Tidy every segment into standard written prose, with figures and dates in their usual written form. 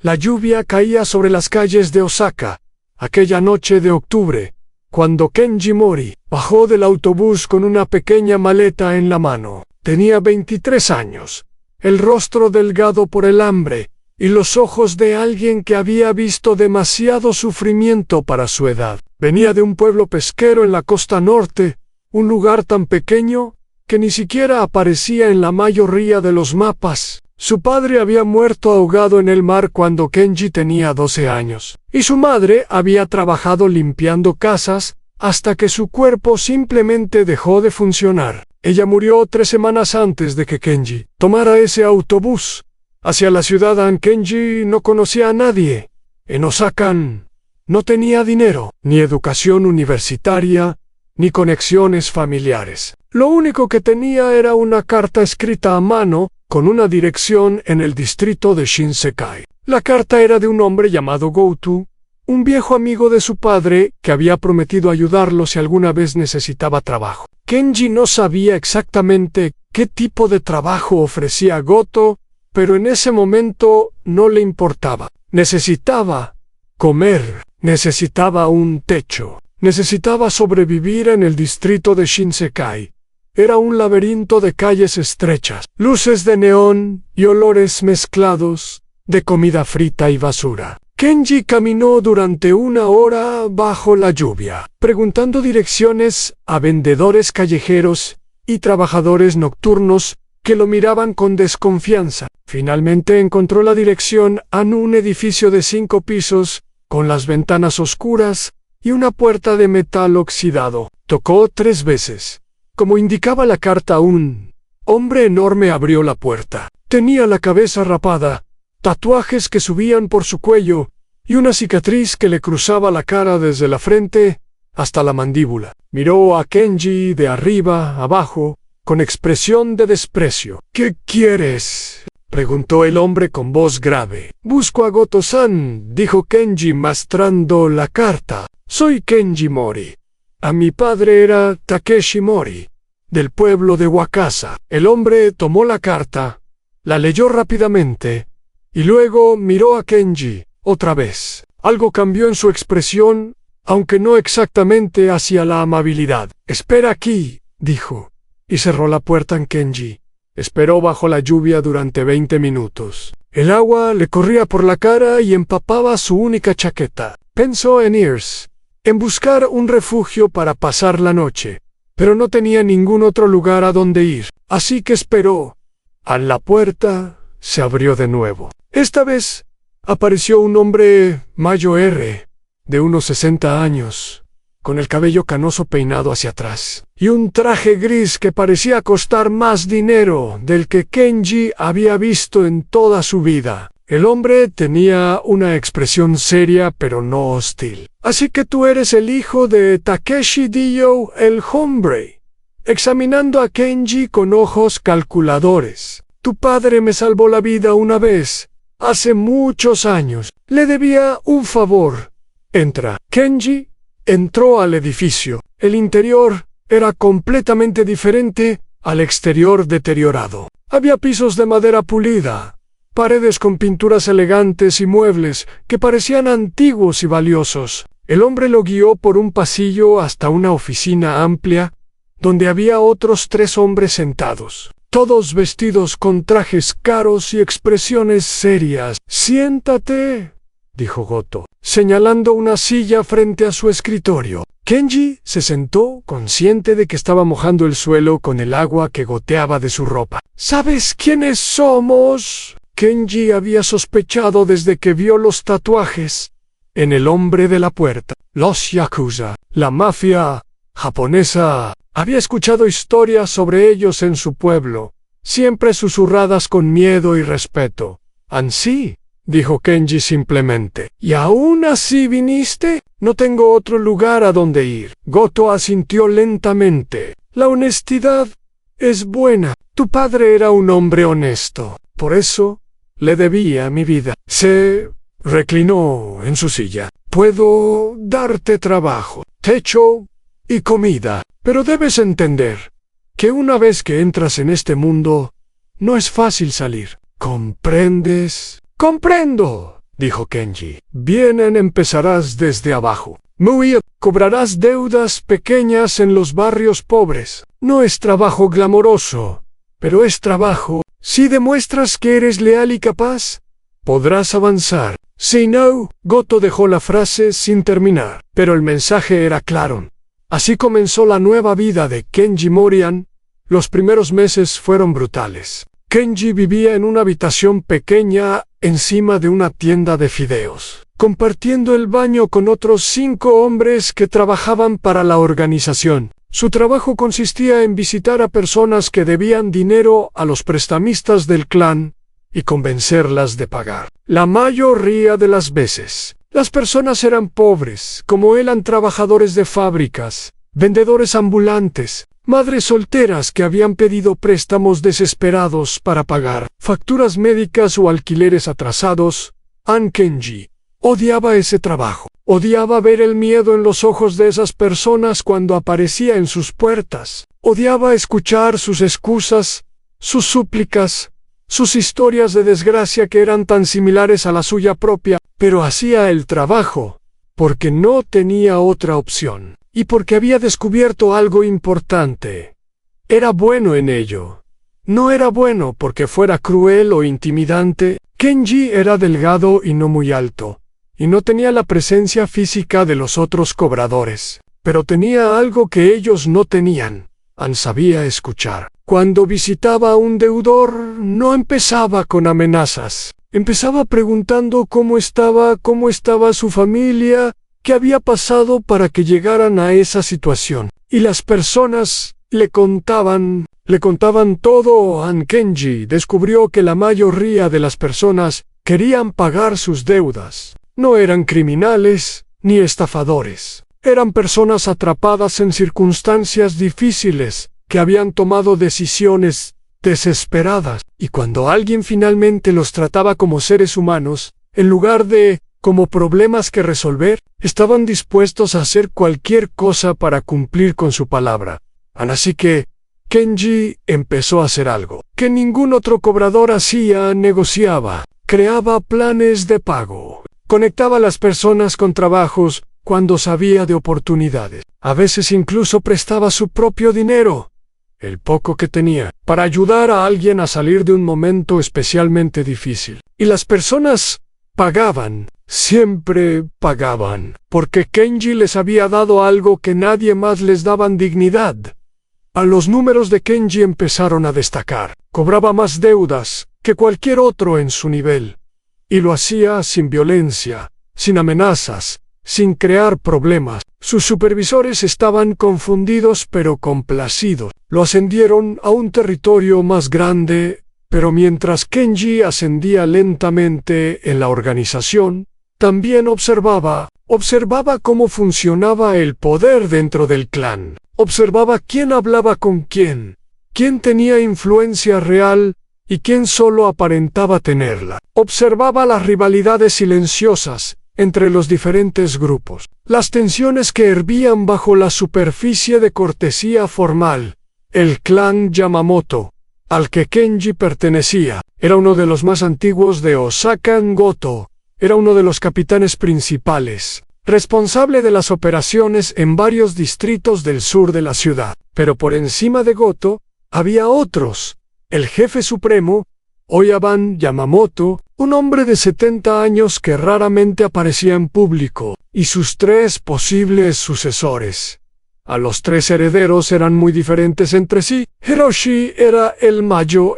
La lluvia caía sobre las calles de Osaka, aquella noche de octubre, cuando Kenji Mori bajó del autobús con una pequeña maleta en la mano. Tenía 23 años, el rostro delgado por el hambre y los ojos de alguien que había visto demasiado sufrimiento para su edad. Venía de un pueblo pesquero en la costa norte, un lugar tan pequeño que ni siquiera aparecía en la mayoría de los mapas. Su padre había muerto ahogado en el mar cuando Kenji tenía 12 años, y su madre había trabajado limpiando casas hasta que su cuerpo simplemente dejó de funcionar. Ella murió 3 semanas antes de que Kenji tomara ese autobús hacia la ciudad. Kenji no conocía a nadie. En Osaka no tenía dinero, ni educación universitaria, ni conexiones familiares. Lo único que tenía era una carta escrita a mano con una dirección en el distrito de Shinsekai. La carta era de un hombre llamado Goto, un viejo amigo de su padre que había prometido ayudarlo si alguna vez necesitaba trabajo. Kenji no sabía exactamente qué tipo de trabajo ofrecía Goto, pero en ese momento no le importaba. Necesitaba comer, necesitaba un techo, necesitaba sobrevivir en el distrito de Shinsekai. Era un laberinto de calles estrechas, luces de neón y olores mezclados de comida frita y basura. Kenji caminó durante 1 hora bajo la lluvia, preguntando direcciones a vendedores callejeros y trabajadores nocturnos que lo miraban con desconfianza. Finalmente encontró la dirección a un edificio de 5 pisos, con las ventanas oscuras y una puerta de metal oxidado. Tocó 3 veces. Como indicaba la carta, un hombre enorme abrió la puerta. Tenía la cabeza rapada, tatuajes que subían por su cuello y una cicatriz que le cruzaba la cara desde la frente hasta la mandíbula. Miró a Kenji de arriba abajo con expresión de desprecio. «¿Qué quieres?», preguntó el hombre con voz grave. «Busco a Goto-san», dijo Kenji mostrando la carta. «Soy Kenji Mori. A mi padre era Takeshi Mori, del pueblo de Wakasa». El hombre tomó la carta, la leyó rápidamente y luego miró a Kenji otra vez. Algo cambió en su expresión, aunque no exactamente hacia la amabilidad. «Espera aquí», dijo, y cerró la puerta en Kenji. Esperó bajo la lluvia durante 20 minutos. El agua le corría por la cara y empapaba su única chaqueta. Pensó en irse, en buscar un refugio para pasar la noche, pero no tenía ningún otro lugar a donde ir, así que esperó. La puerta se abrió de nuevo. Esta vez apareció un hombre mayor, de unos 60 años, con el cabello canoso peinado hacia atrás, y un traje gris que parecía costar más dinero del que Kenji había visto en toda su vida. El hombre tenía una expresión seria pero no hostil. «Así que tú eres el hijo de Takeshi Dio, el hombre», examinando a Kenji con ojos calculadores. «Tu padre me salvó la vida una vez, hace muchos años. Le debía un favor. Entra». Kenji entró al edificio. El interior era completamente diferente al exterior deteriorado. Había pisos de madera pulida, paredes con pinturas elegantes y muebles que parecían antiguos y valiosos. El hombre lo guió por un pasillo hasta una oficina amplia, donde había otros 3 hombres sentados, todos vestidos con trajes caros y expresiones serias. «Siéntate», dijo Goto, señalando una silla frente a su escritorio. Kenji se sentó, consciente de que estaba mojando el suelo con el agua que goteaba de su ropa. «¿Sabes quiénes somos?», Kenji había sospechado desde que vio los tatuajes en el hombre de la puerta. «Los Yakuza, la mafia japonesa». Había escuchado historias sobre ellos en su pueblo, siempre susurradas con miedo y respeto. «¿Ansí?», dijo Kenji simplemente. «¿Y aún así viniste? No tengo otro lugar a donde ir». Goto asintió lentamente. «La honestidad es buena. Tu padre era un hombre honesto. Por eso le debía mi vida». Se reclinó en su silla. «Puedo darte trabajo, techo y comida, pero debes entender que una vez que entras en este mundo, no es fácil salir. ¿Comprendes?» «Comprendo», dijo Kenji. Bien, empezarás desde abajo. Muy bien, cobrarás deudas pequeñas en los barrios pobres. No es trabajo glamoroso, pero es trabajo. Si demuestras que eres leal y capaz, podrás avanzar. Si no, Goto dejó la frase sin terminar, pero el mensaje era claro. Así comenzó la nueva vida de Kenji Morian. Los primeros meses fueron brutales. Kenji vivía en una habitación pequeña encima de una tienda de fideos, compartiendo el baño con otros 5 hombres que trabajaban para la organización. Su trabajo consistía en visitar a personas que debían dinero a los prestamistas del clan y convencerlas de pagar. La mayoría de las veces, las personas eran pobres, como eran trabajadores de fábricas, vendedores ambulantes, madres solteras que habían pedido préstamos desesperados para pagar facturas médicas o alquileres atrasados. Kenji odiaba ese trabajo. Odiaba ver el miedo en los ojos de esas personas cuando aparecía en sus puertas. Odiaba escuchar sus excusas, sus súplicas, sus historias de desgracia que eran tan similares a la suya propia, pero hacía el trabajo porque no tenía otra opción. Y porque había descubierto algo importante. Era bueno en ello. No era bueno porque fuera cruel o intimidante. Kenji era delgado y no muy alto, y no tenía la presencia física de los otros cobradores, pero tenía algo que ellos no tenían. Sabía escuchar. Cuando visitaba a un deudor, no empezaba con amenazas. Empezaba preguntando cómo estaba su familia, qué había pasado para que llegaran a esa situación. Y las personas le contaban todo. Kenji descubrió que la mayoría de las personas querían pagar sus deudas. No eran criminales ni estafadores. Eran personas atrapadas en circunstancias difíciles que habían tomado decisiones desesperadas. Y cuando alguien finalmente los trataba como seres humanos, en lugar de como problemas que resolver, estaban dispuestos a hacer cualquier cosa para cumplir con su palabra. Así que Kenji empezó a hacer algo que ningún otro cobrador hacía. Negociaba, creaba planes de pago, conectaba a las personas con trabajos cuando sabía de oportunidades. A veces incluso prestaba su propio dinero, el poco que tenía, para ayudar a alguien a salir de un momento especialmente difícil. Y las personas pagaban. Siempre pagaban, porque Kenji les había dado algo que nadie más les daba: dignidad. Los números de Kenji empezaron a destacar. Cobraba más deudas que cualquier otro en su nivel. Y lo hacía sin violencia, sin amenazas, sin crear problemas. Sus supervisores estaban confundidos pero complacidos. Lo ascendieron a un territorio más grande, pero mientras Kenji ascendía lentamente en la organización, también observaba cómo funcionaba el poder dentro del clan. Observaba quién hablaba con quién tenía influencia real y quién solo aparentaba tenerla. Observaba las rivalidades silenciosas entre los diferentes grupos, las tensiones que hervían bajo la superficie de cortesía formal. El clan Yamamoto, al que Kenji pertenecía, era uno de los más antiguos de Osaka. Goto era uno de los capitanes principales, responsable de las operaciones en varios distritos del sur de la ciudad. Pero por encima de Goto, había otros. El jefe supremo, Oyaban Yamamoto, un hombre de 70 años que raramente aparecía en público, y sus 3 posibles sucesores. Los 3 herederos eran muy diferentes entre sí. Hiroshi era el mayor,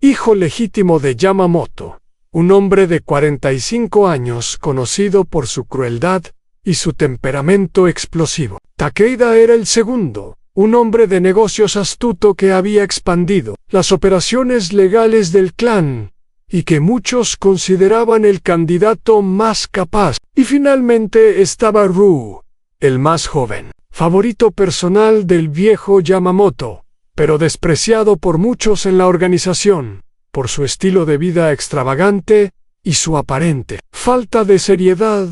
hijo legítimo de Yamamoto, un hombre de 45 años conocido por su crueldad y su temperamento explosivo. Takeda era el segundo, un hombre de negocios astuto que había expandido las operaciones legales del clan y que muchos consideraban el candidato más capaz. Y finalmente estaba Ryu, el más joven, favorito personal del viejo Yamamoto, pero despreciado por muchos en la organización, por su estilo de vida extravagante y su aparente falta de seriedad.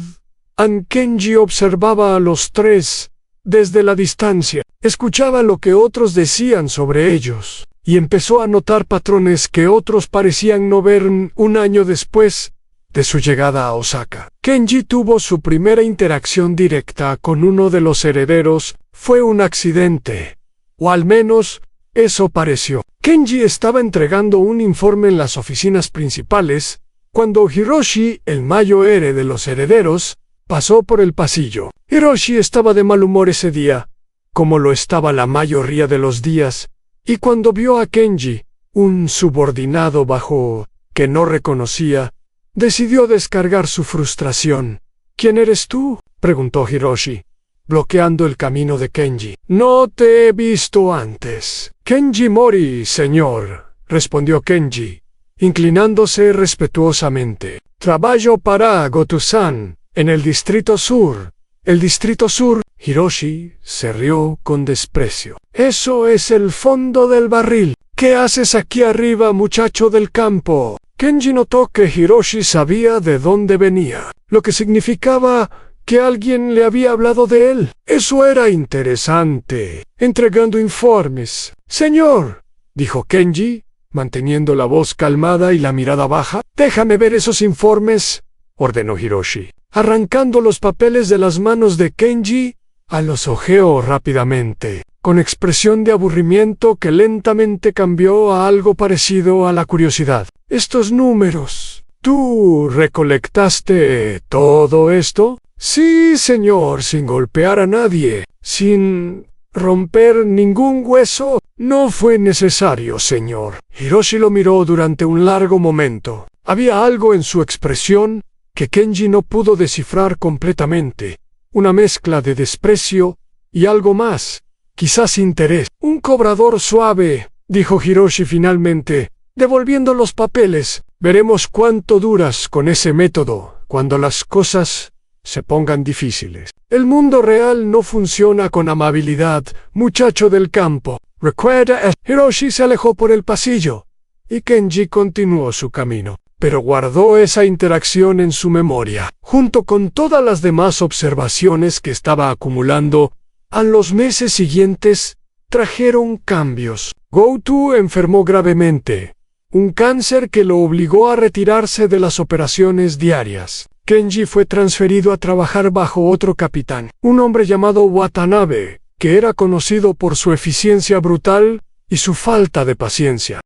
Kenji observaba a los 3 desde la distancia, escuchaba lo que otros decían sobre ellos, y empezó a notar patrones que otros parecían no ver. Un año después, de su llegada a Osaka. Kenji tuvo su primera interacción directa con uno de los herederos. Fue un accidente, o al menos eso pareció. Kenji estaba entregando un informe en las oficinas principales cuando Hiroshi, el mayohere de los herederos, pasó por el pasillo. Hiroshi estaba de mal humor ese día, como lo estaba la mayoría de los días, y cuando vio a Kenji, un subordinado bajo que no reconocía, decidió descargar su frustración. «¿Quién eres tú?», preguntó Hiroshi, bloqueando el camino de Kenji. «No te he visto antes». «Kenji Mori, señor», respondió Kenji, inclinándose respetuosamente. «Trabajo para Goto-san, en el Distrito Sur». «¿El Distrito Sur?». Hiroshi se rió con desprecio. «Eso es el fondo del barril. ¿Qué haces aquí arriba, muchacho del campo?». Kenji notó que Hiroshi sabía de dónde venía, lo que significaba que alguien le había hablado de él. Eso era interesante. «Entregando informes». «Señor», dijo Kenji, manteniendo la voz calmada y la mirada baja. «Déjame ver esos informes», ordenó Hiroshi. Arrancando los papeles de las manos de Kenji, los hojeó rápidamente, con expresión de aburrimiento que lentamente cambió a algo parecido a la curiosidad. «Estos números. ¿Tú recolectaste todo esto?». «Sí, señor, sin golpear a nadie, sin romper ningún hueso». «No fue necesario, señor». Hiroshi lo miró durante un largo momento. Había algo en su expresión que Kenji no pudo descifrar completamente, una mezcla de desprecio y algo más, quizás interés. «Un cobrador suave», dijo Hiroshi finalmente, devolviendo los papeles. «Veremos cuánto duras con ese método cuando las cosas se pongan difíciles. El mundo real no funciona con amabilidad, muchacho del campo. Recuerda». Hiroshi se alejó por el pasillo, y Kenji continuó su camino, pero guardó esa interacción en su memoria, junto con todas las demás observaciones que estaba acumulando. A los meses siguientes trajeron cambios. Goto enfermó gravemente, un cáncer que lo obligó a retirarse de las operaciones diarias. Kenji fue transferido a trabajar bajo otro capitán, un hombre llamado Watanabe, que era conocido por su eficiencia brutal y su falta de paciencia.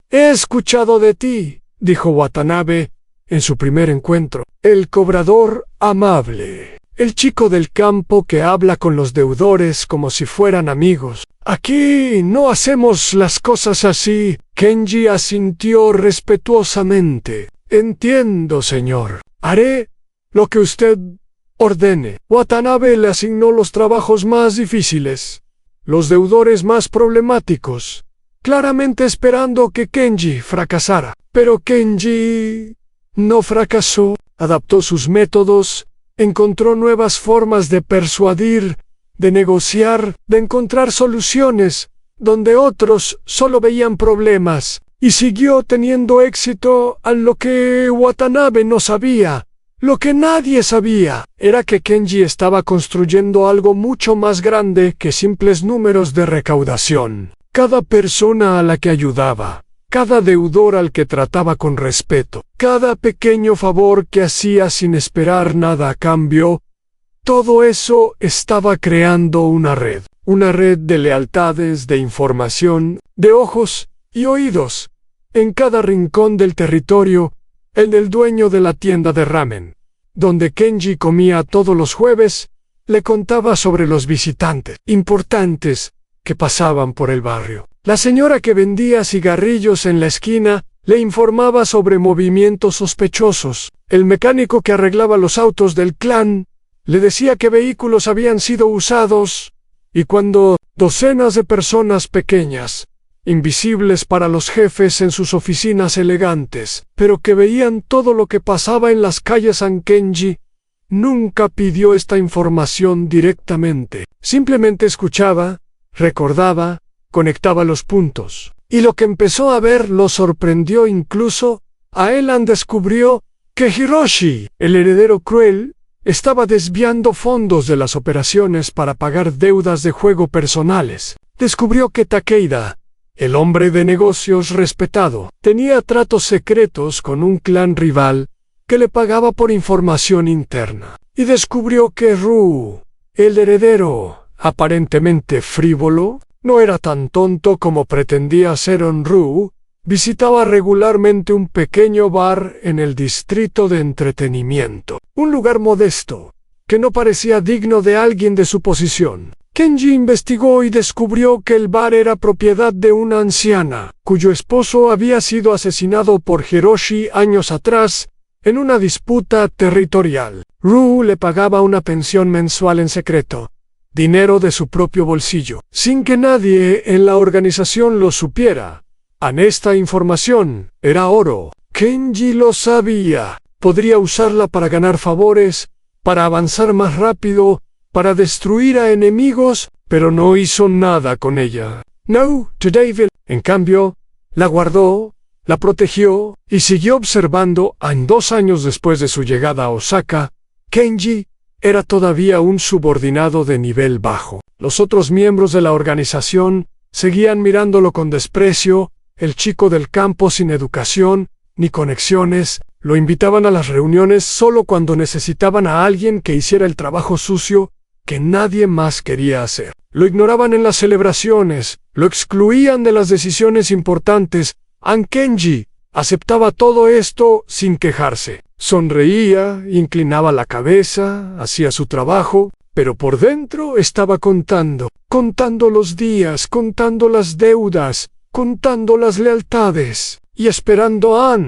«He escuchado de ti», dijo Watanabe en su primer encuentro. «El cobrador amable, el chico del campo que habla con los deudores como si fueran amigos. Aquí no hacemos las cosas así». Kenji asintió respetuosamente. «Entiendo, señor. Haré lo que usted ordene». Watanabe le asignó los trabajos más difíciles, los deudores más problemáticos, claramente esperando que Kenji fracasara. Pero Kenji no fracasó. Adaptó sus métodos, encontró nuevas formas de persuadir, de negociar, de encontrar soluciones, donde otros solo veían problemas, y siguió teniendo éxito. A lo que Watanabe no sabía, lo que nadie sabía, era que Kenji estaba construyendo algo mucho más grande que simples números de recaudación. Cada persona a la que ayudaba, cada deudor al que trataba con respeto, cada pequeño favor que hacía sin esperar nada a cambio, todo eso estaba creando una red de lealtades, de información, de ojos y oídos, en cada rincón del territorio, el del dueño de la tienda de ramen, donde Kenji comía todos los jueves. Le contaba sobre los visitantes importantes que pasaban por el barrio. La señora que vendía cigarrillos en la esquina le informaba sobre movimientos sospechosos. El mecánico que arreglaba los autos del clan le decía que vehículos habían sido usados, y cuando docenas de personas pequeñas, invisibles para los jefes en sus oficinas elegantes, pero que veían todo lo que pasaba en las calles, Kenji nunca pidió esta información directamente. Simplemente escuchaba, recordaba, conectaba los puntos. Y lo que empezó a ver lo sorprendió. Incluso a él descubrió que Hiroshi, el heredero cruel, estaba desviando fondos de las operaciones para pagar deudas de juego personales. Descubrió que Takeda, el hombre de negocios respetado, tenía tratos secretos con un clan rival que le pagaba por información interna. Y descubrió que Rue, el heredero, aparentemente frívolo, no era tan tonto como pretendía ser. Rue visitaba regularmente un pequeño bar en el distrito de entretenimiento, un lugar modesto, que no parecía digno de alguien de su posición. Kenji investigó y descubrió que el bar era propiedad de una anciana, cuyo esposo había sido asesinado por Hiroshi años atrás en una disputa territorial. Rue le pagaba una pensión mensual en secreto, dinero de su propio bolsillo, sin que nadie en la organización lo supiera. Esta información era oro. Kenji lo sabía. Podría usarla para ganar favores, para avanzar más rápido, para destruir a enemigos, pero no hizo nada con ella. No, to David. En cambio, la guardó, la protegió y siguió observando. 2 años después de su llegada a Osaka, Kenji era todavía un subordinado de nivel bajo. Los otros miembros de la organización seguían mirándolo con desprecio. El chico del campo sin educación ni conexiones. Lo invitaban a las reuniones solo cuando necesitaban a alguien que hiciera el trabajo sucio que nadie más quería hacer. Lo ignoraban en las celebraciones, lo excluían de las decisiones importantes. Kenji aceptaba todo esto sin quejarse. Sonreía, inclinaba la cabeza, hacía su trabajo, pero por dentro estaba contando los días, contando las deudas, contando las lealtades y esperando a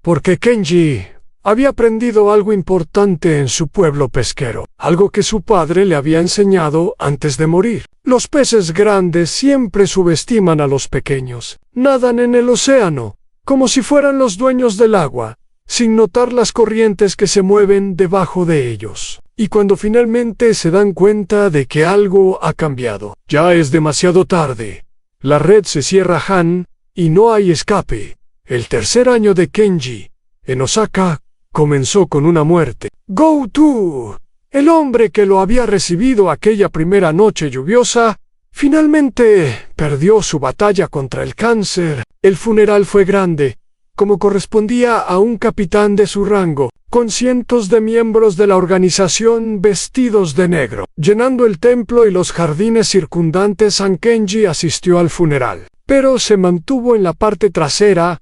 porque Kenji había aprendido algo importante en su pueblo pesquero, algo que su padre le había enseñado antes de morir. Los peces grandes siempre subestiman a los pequeños. Nadan en el océano, como si fueran los dueños del agua, sin notar las corrientes que se mueven debajo de ellos. Y cuando finalmente se dan cuenta de que algo ha cambiado, ya es demasiado tarde. La red se cierra y no hay escape. El tercer año de Kenji en Osaka comenzó con una muerte. Go-To, el hombre que lo había recibido aquella primera noche lluviosa, finalmente perdió su batalla contra el cáncer. El funeral fue grande, como correspondía a un capitán de su rango, con cientos de miembros de la organización vestidos de negro, llenando el templo y los jardines circundantes. Kenji asistió al funeral, pero se mantuvo en la parte trasera.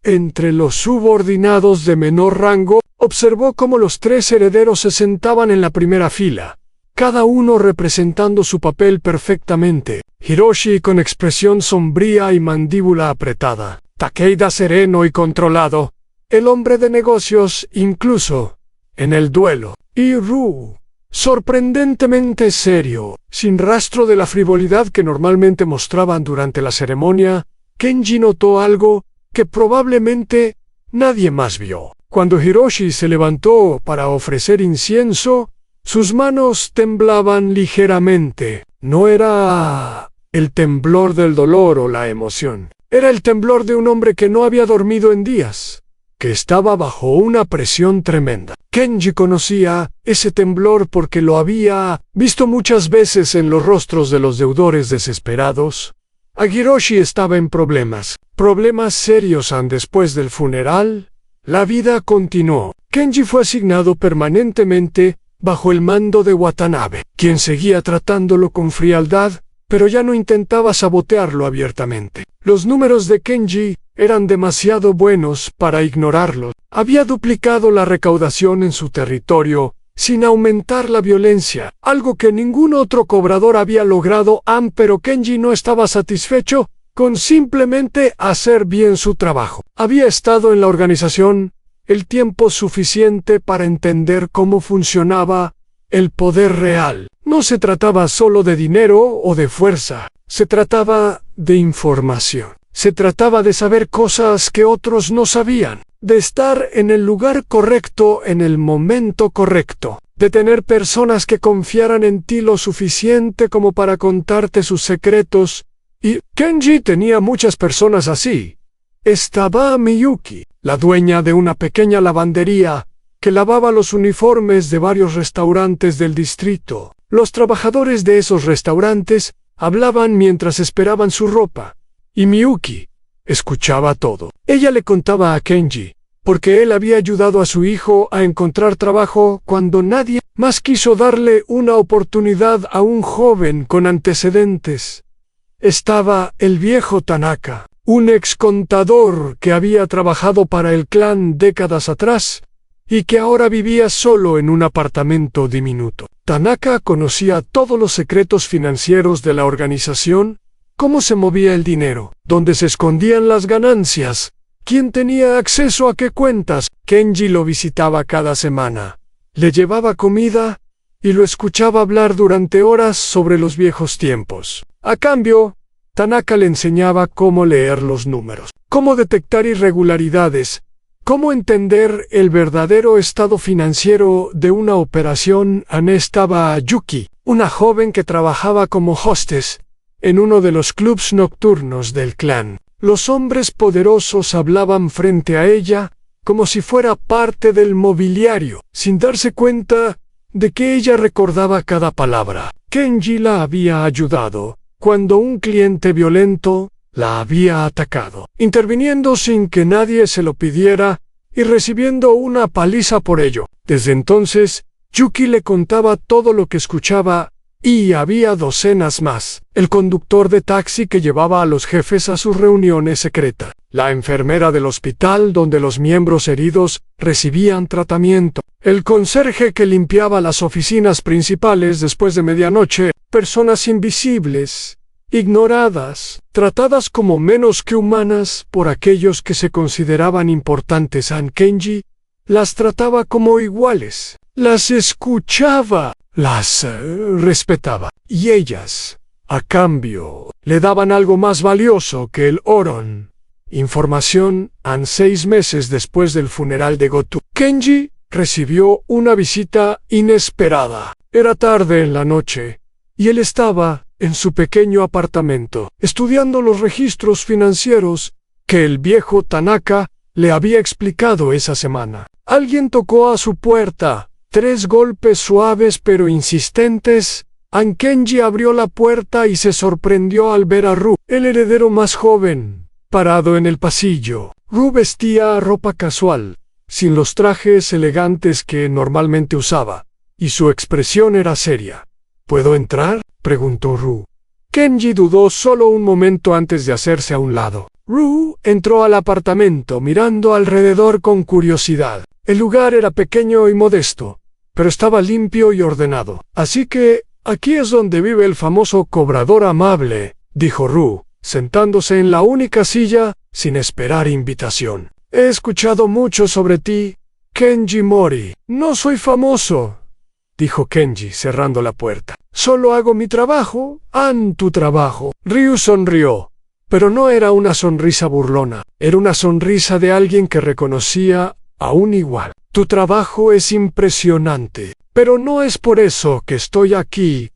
Entre los subordinados de menor rango, observó cómo los 3 herederos se sentaban en la primera fila, cada uno representando su papel perfectamente. Hiroshi con expresión sombría y mandíbula apretada. Takeda sereno y controlado, el hombre de negocios incluso en el duelo. Y Rue, sorprendentemente serio, sin rastro de la frivolidad que normalmente mostraban durante la ceremonia. Kenji notó algo que probablemente nadie más vio. Cuando Hiroshi se levantó para ofrecer incienso, sus manos temblaban ligeramente. No era el temblor del dolor o la emoción. Era el temblor de un hombre que no había dormido en días, que estaba bajo una presión tremenda. Kenji conocía ese temblor porque lo había visto muchas veces en los rostros de los deudores desesperados. Hiroshi estaba en problemas serios. Después del funeral, la vida continuó. Kenji fue asignado permanentemente bajo el mando de Watanabe, quien seguía tratándolo con frialdad, pero ya no intentaba sabotearlo abiertamente. Los números de Kenji eran demasiado buenos para ignorarlos. Había duplicado la recaudación en su territorio sin aumentar la violencia, algo que ningún otro cobrador había logrado. Pero Kenji no estaba satisfecho con simplemente hacer bien su trabajo. Había estado en la organización el tiempo suficiente para entender cómo funcionaba el poder real. No se trataba solo de dinero o de fuerza, se trataba de información. Se trataba de saber cosas que otros no sabían, de estar en el lugar correcto en el momento correcto, de tener personas que confiaran en ti lo suficiente como para contarte sus secretos. Y Kenji tenía muchas personas así. Estaba Miyuki, la dueña de una pequeña lavandería que lavaba los uniformes de varios restaurantes del distrito. Los trabajadores de esos restaurantes hablaban mientras esperaban su ropa, y Miyuki escuchaba todo. Ella le contaba a Kenji porque él había ayudado a su hijo a encontrar trabajo cuando nadie más quiso darle una oportunidad a un joven con antecedentes. Estaba el viejo Tanaka, un ex contador que había trabajado para el clan décadas atrás y que ahora vivía solo en un apartamento diminuto. Tanaka conocía todos los secretos financieros de la organización, cómo se movía el dinero, dónde se escondían las ganancias, quién tenía acceso a qué cuentas. Kenji lo visitaba cada semana, le llevaba comida y lo escuchaba hablar durante horas sobre los viejos tiempos. A cambio, Tanaka le enseñaba cómo leer los números, cómo detectar irregularidades, cómo entender el verdadero estado financiero de una operación. Estaba Yuki, una joven que trabajaba como hostess en uno de los clubs nocturnos del clan. Los hombres poderosos hablaban frente a ella como si fuera parte del mobiliario, sin darse cuenta de que ella recordaba cada palabra. Kenji la había ayudado cuando un cliente violento la había atacado, interviniendo sin que nadie se lo pidiera y recibiendo una paliza por ello. Desde entonces, Yuki le contaba todo lo que escuchaba, y había docenas más. El conductor de taxi que llevaba a los jefes a sus reuniones secretas, la enfermera del hospital donde los miembros heridos recibían tratamiento, el conserje que limpiaba las oficinas principales después de medianoche, personas invisibles, ignoradas, tratadas como menos que humanas por aquellos que se consideraban importantes. Kenji las trataba como iguales, las escuchaba, las respetaba, y ellas, a cambio, le daban algo más valioso que el Oron: información. 6 meses después del funeral de Goto, Kenji recibió una visita inesperada. Era tarde en la noche, y él estaba en su pequeño apartamento, estudiando los registros financieros que el viejo Tanaka le había explicado esa semana. Alguien tocó a su puerta. 3 golpes suaves pero insistentes. Kenji abrió la puerta y se sorprendió al ver a Ru, el heredero más joven, parado en el pasillo. Ru vestía ropa casual, sin los trajes elegantes que normalmente usaba, y su expresión era seria. ¿Puedo entrar?, preguntó Ru. Kenji dudó solo un momento antes de hacerse a un lado. Ru entró al apartamento mirando alrededor con curiosidad. El lugar era pequeño y modesto, pero estaba limpio y ordenado. Así que, aquí es donde vive el famoso cobrador amable, dijo Ru, sentándose en la única silla, sin esperar invitación. He escuchado mucho sobre ti, Kenji Mori. No soy famoso, dijo Kenji, cerrando la puerta. Solo hago mi trabajo, tu trabajo. Ryu sonrió, pero no era una sonrisa burlona, era una sonrisa de alguien que reconocía a un igual. Tu trabajo es impresionante, pero no es por eso que estoy aquí.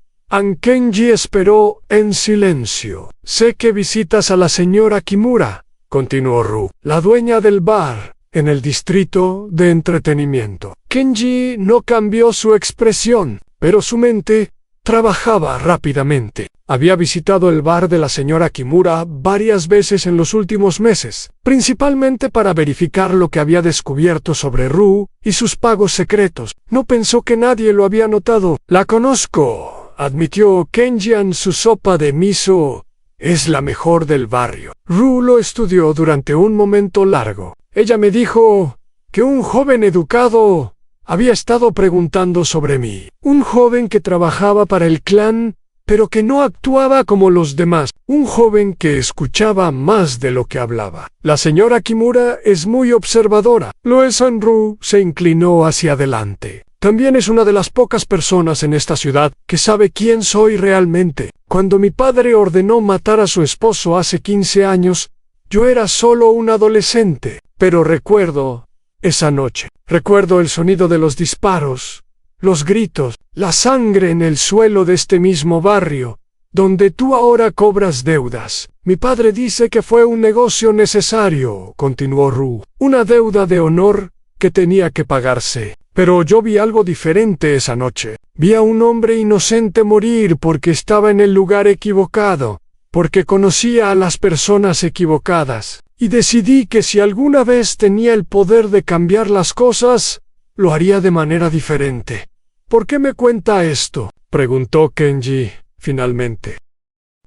Kenji esperó en silencio. Sé que visitas a la señora Kimura, continuó Ru, la dueña del bar en el distrito de entretenimiento. Kenji no cambió su expresión, pero su mente trabajaba rápidamente. Había visitado el bar de la señora Kimura varias veces en los últimos meses, principalmente para verificar lo que había descubierto sobre Ru y sus pagos secretos. No pensó que nadie lo había notado. La conozco, admitió Kenji. Su sopa de miso es la mejor del barrio. Ru lo estudió durante un momento largo. Ella me dijo que un joven educado había estado preguntando sobre mí. Un joven que trabajaba para el clan, pero que no actuaba como los demás. Un joven que escuchaba más de lo que hablaba. La señora Kimura es muy observadora. Lo es. Ru se inclinó hacia adelante. También es una de las pocas personas en esta ciudad que sabe quién soy realmente. Cuando mi padre ordenó matar a su esposo hace 15 años, yo era solo un adolescente. Pero recuerdo esa noche. Recuerdo el sonido de los disparos, los gritos, la sangre en el suelo de este mismo barrio, donde tú ahora cobras deudas. Mi padre dice que fue un negocio necesario, continuó Ru, una deuda de honor que tenía que pagarse. Pero yo vi algo diferente esa noche. Vi a un hombre inocente morir porque estaba en el lugar equivocado, porque conocía a las personas equivocadas. y decidí que si alguna vez tenía el poder de cambiar las cosas, lo haría de manera diferente. ¿Por qué me cuenta esto?, preguntó Kenji, finalmente.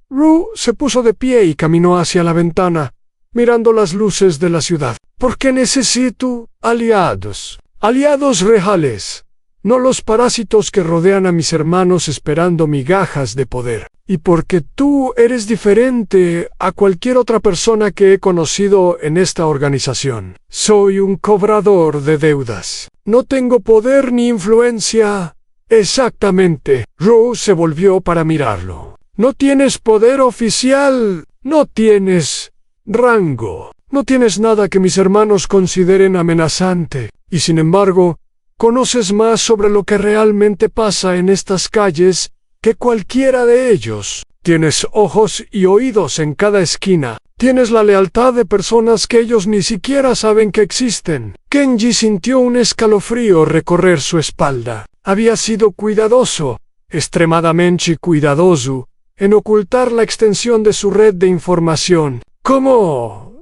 Rue se puso de pie y caminó hacia la ventana, mirando las luces de la ciudad. Porque necesito aliados. Aliados reales. No los parásitos que rodean a mis hermanos esperando migajas de poder. Y porque tú eres diferente a cualquier otra persona que he conocido en esta organización. Soy un cobrador de deudas. No tengo poder ni influencia. Exactamente. Rue se volvió para mirarlo. No tienes poder oficial. No tienes rango. No tienes nada que mis hermanos consideren amenazante. Y sin embargo, conoces más sobre lo que realmente pasa en estas calles que cualquiera de ellos. Tienes ojos y oídos en cada esquina. Tienes la lealtad de personas que ellos ni siquiera saben que existen. Kenji sintió un escalofrío recorrer su espalda. Había sido cuidadoso, extremadamente cuidadoso, en ocultar la extensión de su red de información. ¿Cómo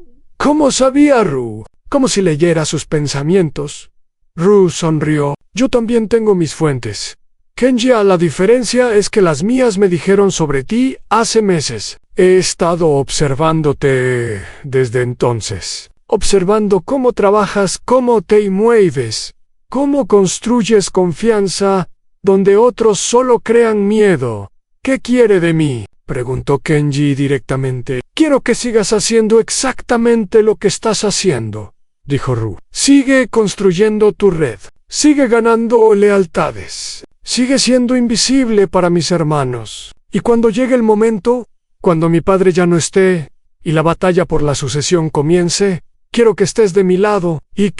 sabía Rue? Como si leyera sus pensamientos. Rue sonrió. Yo también tengo mis fuentes. Kenji, la diferencia es que las mías me dijeron sobre ti hace meses. He estado observándote desde entonces. Observando cómo trabajas, cómo te mueves, cómo construyes confianza donde otros solo crean miedo. ¿Qué quiere de mí?, preguntó Kenji directamente. Quiero que sigas haciendo exactamente lo que estás haciendo, dijo Rue. Sigue construyendo tu red. Sigue ganando lealtades. Sigue siendo invisible para mis hermanos. Y cuando llegue el momento, cuando mi padre ya no esté, y la batalla por la sucesión comience, quiero que estés de mi lado, y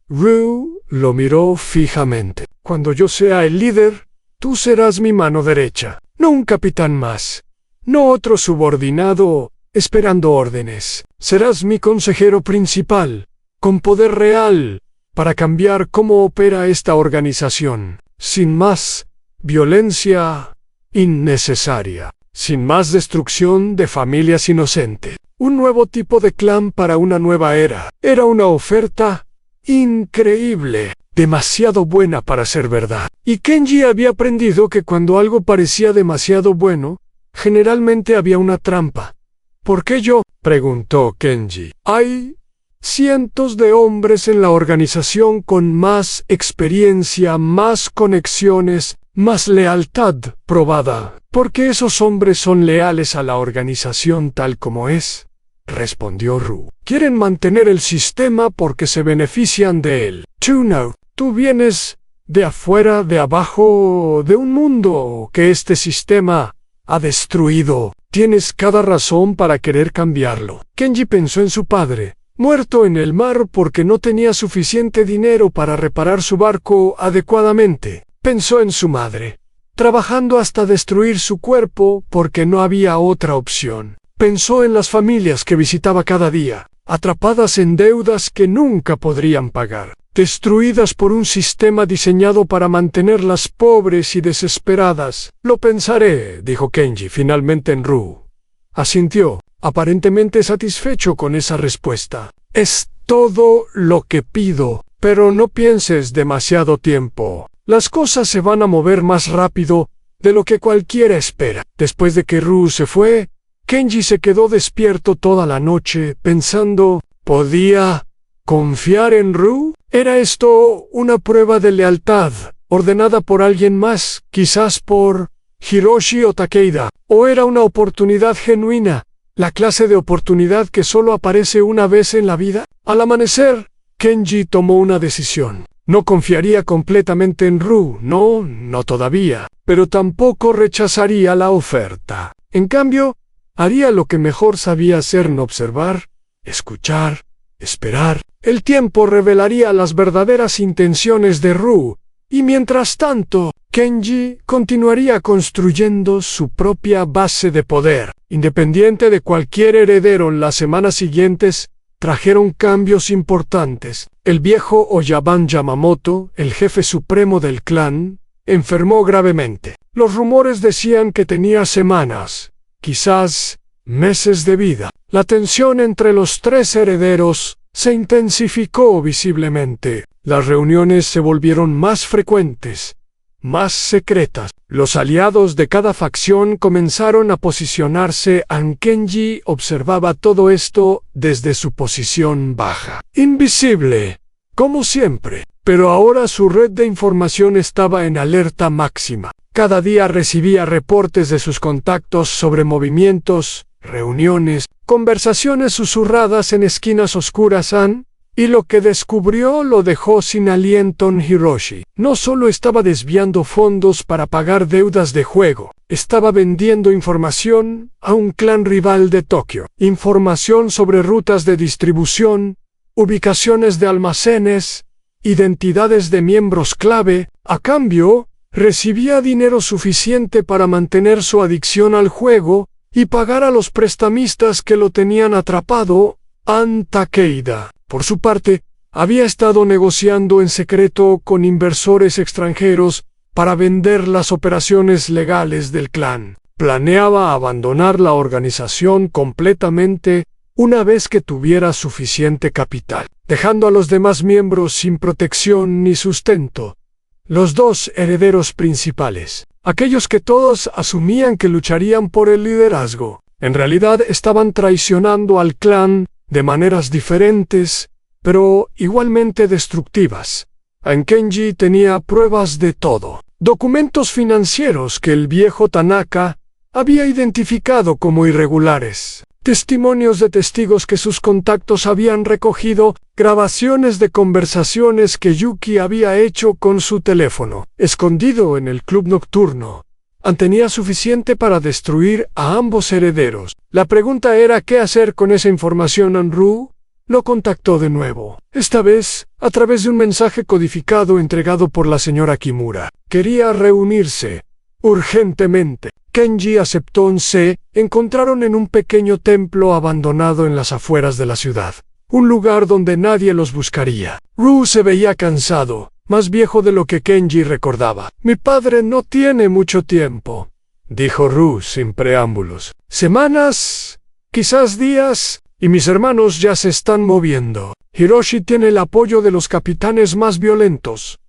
Rue lo miró fijamente. Cuando yo sea el líder, tú serás mi mano derecha, no un capitán más, no otro subordinado esperando órdenes. Serás mi consejero principal, con poder real, para cambiar cómo opera esta organización. Sin más violencia innecesaria. Sin más destrucción de familias inocentes. Un nuevo tipo de clan para una nueva era. Era una oferta increíble. Demasiado buena para ser verdad. Y Kenji había aprendido que cuando algo parecía demasiado bueno, generalmente había una trampa. ¿Por qué yo?, preguntó Kenji. Hay cientos de hombres en la organización con más experiencia, más conexiones, más lealtad probada. ¿Por qué esos hombres son leales a la organización tal como es?, respondió Rue. Quieren mantener el sistema porque se benefician de él. Tú vienes de afuera, de abajo, de un mundo que este sistema ha destruido. Tienes cada razón para querer cambiarlo. Kenji pensó en su padre, muerto en el mar porque no tenía suficiente dinero para reparar su barco adecuadamente. Pensó en su madre, trabajando hasta destruir su cuerpo porque no había otra opción. Pensó en las familias que visitaba cada día, atrapadas en deudas que nunca podrían pagar, destruidas por un sistema diseñado para mantenerlas pobres y desesperadas. Lo pensaré, dijo Kenji finalmente en Rue. Asintió, aparentemente satisfecho con esa respuesta. Es todo lo que pido, pero no pienses demasiado tiempo. Las cosas se van a mover más rápido de lo que cualquiera espera. Después de que Rue se fue, Kenji se quedó despierto toda la noche pensando, ¿podía confiar en Rue? ¿Era esto una prueba de lealtad, ordenada por alguien más, quizás por Hiroshi o Takeda? ¿O era una oportunidad genuina, la clase de oportunidad que solo aparece una vez en la vida? Al amanecer, Kenji tomó una decisión. No confiaría completamente en Rue, no todavía, pero tampoco rechazaría la oferta. En cambio, haría lo que mejor sabía hacer: no observar, escuchar, esperar. El tiempo revelaría las verdaderas intenciones de Rue, Y mientras tanto, Kenji continuaría construyendo su propia base de poder. Independiente de cualquier heredero, las semanas siguientes trajeron cambios importantes. El viejo Oyaban Yamamoto, el jefe supremo del clan, enfermó gravemente. Los rumores decían que tenía semanas, quizás meses de vida. La tensión entre los tres herederos se intensificó visiblemente. Las reuniones se volvieron más frecuentes, más secretas. Los aliados de cada facción comenzaron a posicionarse. Kenji observaba todo esto desde su posición baja. Invisible, como siempre, pero ahora su red de información estaba en alerta máxima. Cada día recibía reportes de sus contactos sobre movimientos, reuniones, conversaciones susurradas en esquinas oscuras. Y lo que descubrió lo dejó sin aliento. Hiroshi no solo estaba desviando fondos para pagar deudas de juego, estaba vendiendo información a un clan rival de Tokio. Información sobre rutas de distribución, ubicaciones de almacenes, identidades de miembros clave. A cambio, recibía dinero suficiente para mantener su adicción al juego y pagar a los prestamistas que lo tenían atrapado. Takeda, por su parte, había estado negociando en secreto con inversores extranjeros para vender las operaciones legales del clan. Planeaba abandonar la organización completamente una vez que tuviera suficiente capital, dejando a los demás miembros sin protección ni sustento. Los dos herederos principales, aquellos que todos asumían que lucharían por el liderazgo, en realidad estaban traicionando al clan de maneras diferentes, pero igualmente destructivas. Kenji tenía pruebas de todo. Documentos financieros que el viejo Tanaka había identificado como irregulares. Testimonios de testigos que sus contactos habían recogido, grabaciones de conversaciones que Yuki había hecho con su teléfono, escondido en el club nocturno. Tenía suficiente para destruir a ambos herederos. La pregunta era qué hacer con esa información. Ru lo contactó de nuevo, esta vez a través de un mensaje codificado entregado por la señora Kimura. Quería reunirse urgentemente. Kenji aceptó. Se encontraron en un pequeño templo abandonado en las afueras de la ciudad, un lugar donde nadie los buscaría. Ru se veía cansado, más viejo de lo que Kenji recordaba. Mi padre no tiene mucho tiempo, dijo Ru sin preámbulos. Semanas, quizás días, y mis hermanos ya se están moviendo. Hiroshi tiene el apoyo de los capitanes más violentos,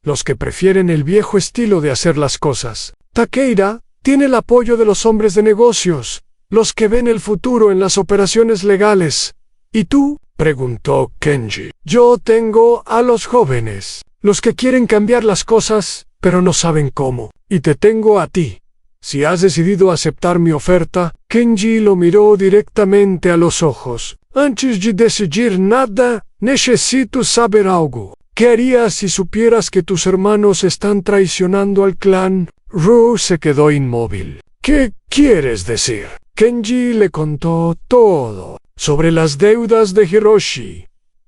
los que prefieren el viejo estilo de hacer las cosas. Takeda tiene el apoyo de los hombres de negocios, los que ven el futuro en las operaciones legales. ¿Y tú?, preguntó Kenji. Yo tengo a los jóvenes, los que quieren cambiar las cosas, pero no saben cómo. Y te tengo a ti. Si has decidido aceptar mi oferta, Kenji lo miró directamente a los ojos. Antes de decidir nada, necesito saber algo. ¿Qué harías si supieras que tus hermanos están traicionando al clan? Ru se quedó inmóvil. ¿Qué quieres decir? Kenji le contó todo, sobre las deudas de Hiroshi,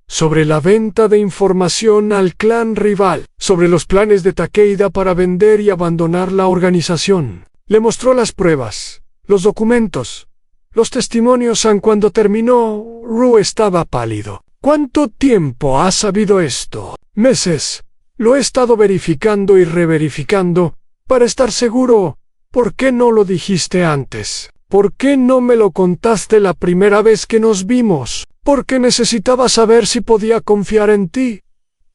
sobre la venta de información al clan rival, sobre los planes de Takeda para vender y abandonar la organización. Le mostró las pruebas, los documentos, los testimonios. Cuando terminó, Ru estaba pálido. ¿Cuánto tiempo has sabido esto? Meses. Lo he estado verificando y reverificando, para estar seguro. ¿Por qué no lo dijiste antes? ¿Por qué no me lo contaste la primera vez que nos vimos? Porque necesitaba saber si podía confiar en ti,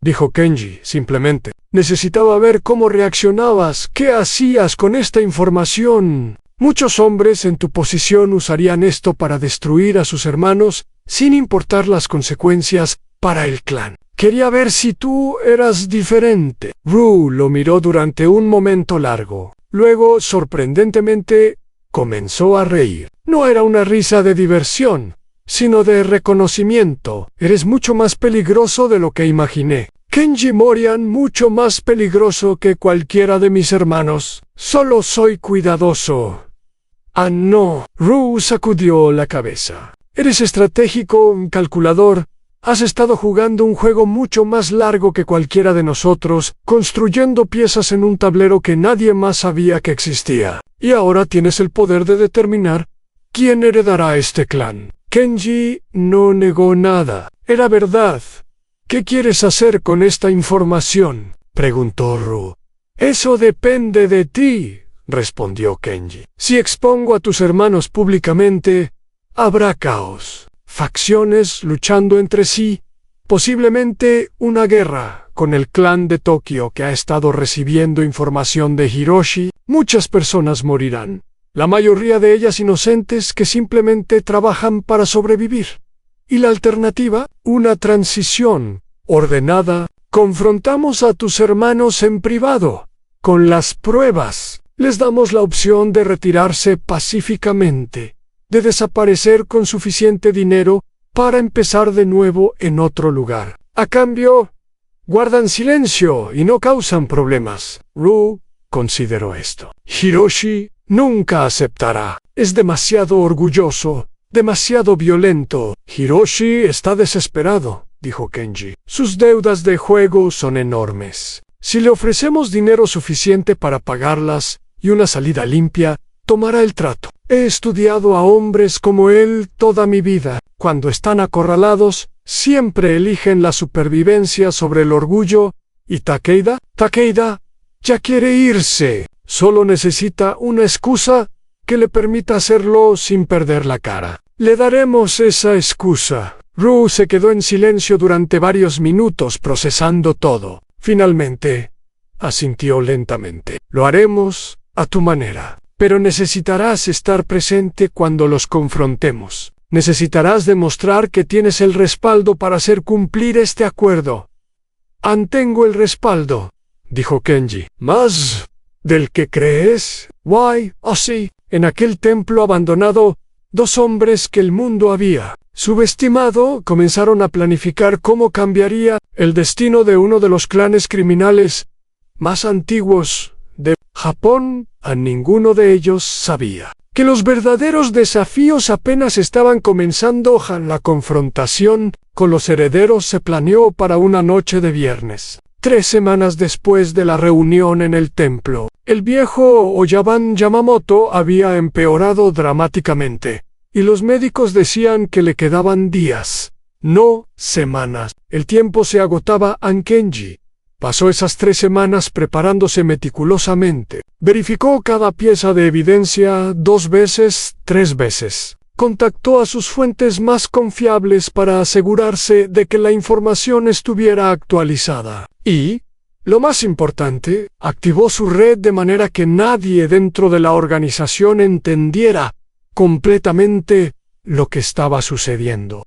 dijo Kenji, simplemente. Necesitaba ver cómo reaccionabas, qué hacías con esta información. Muchos hombres en tu posición usarían esto para destruir a sus hermanos, sin importar las consecuencias para el clan. Quería ver si tú eras diferente. Ru lo miró durante un momento largo. Luego, sorprendentemente, comenzó a reír. No era una risa de diversión, sino de reconocimiento. Eres mucho más peligroso de lo que imaginé. Kenji Morian, mucho más peligroso que cualquiera de mis hermanos. Solo soy cuidadoso. Ah, no. Ru sacudió la cabeza. Eres estratégico, calculador, Has estado jugando un juego mucho más largo que cualquiera de nosotros, construyendo piezas en un tablero que nadie más sabía que existía. Y ahora tienes el poder de determinar quién heredará este clan. Kenji no negó nada. Era verdad. ¿Qué quieres hacer con esta información?, preguntó Ru. Eso depende de ti, respondió Kenji. Si expongo a tus hermanos públicamente, habrá caos. Facciones luchando entre sí, posiblemente una guerra con el clan de Tokio que ha estado recibiendo información de Hiroshi. Muchas personas morirán, la mayoría de ellas inocentes que simplemente trabajan para sobrevivir. ¿Y la alternativa? Una transición ordenada. Confrontamos a tus hermanos en privado. Con las pruebas, les damos la opción de retirarse pacíficamente, de desaparecer con suficiente dinero para empezar de nuevo en otro lugar. A cambio, guardan silencio y no causan problemas. Ru consideró esto. Hiroshi nunca aceptará. Es demasiado orgulloso, demasiado violento. Hiroshi está desesperado, dijo Kenji. Sus deudas de juego son enormes. Si le ofrecemos dinero suficiente para pagarlas y una salida limpia, tomará el trato. He estudiado a hombres como él toda mi vida. Cuando están acorralados, siempre eligen la supervivencia sobre el orgullo. ¿Y Takeda? Takeda ya quiere irse. Solo necesita una excusa que le permita hacerlo sin perder la cara. Le daremos esa excusa. Ru se quedó en silencio durante varios minutos procesando todo. Finalmente, asintió lentamente. Lo haremos a tu manera. Pero necesitarás estar presente cuando los confrontemos. Necesitarás demostrar que tienes el respaldo para hacer cumplir este acuerdo. Tengo el respaldo, dijo Kenji. ¿Más del que crees? Why? Oh sí, en aquel templo abandonado, 2 hombres que el mundo había subestimado comenzaron a planificar cómo cambiaría el destino de uno de los clanes criminales más antiguos de Japón. A ninguno de ellos sabía que los verdaderos desafíos apenas estaban comenzando. La confrontación con los herederos se planeó para una noche de viernes. 3 semanas después de la reunión en el templo, el viejo Oyaban Yamamoto había empeorado dramáticamente, y los médicos decían que le quedaban días, no semanas. El tiempo se agotaba. Kenji pasó esas 3 semanas preparándose meticulosamente. Verificó cada pieza de evidencia 2 veces, 3 veces. Contactó a sus fuentes más confiables para asegurarse de que la información estuviera actualizada. Y, lo más importante, activó su red de manera que nadie dentro de la organización entendiera completamente lo que estaba sucediendo.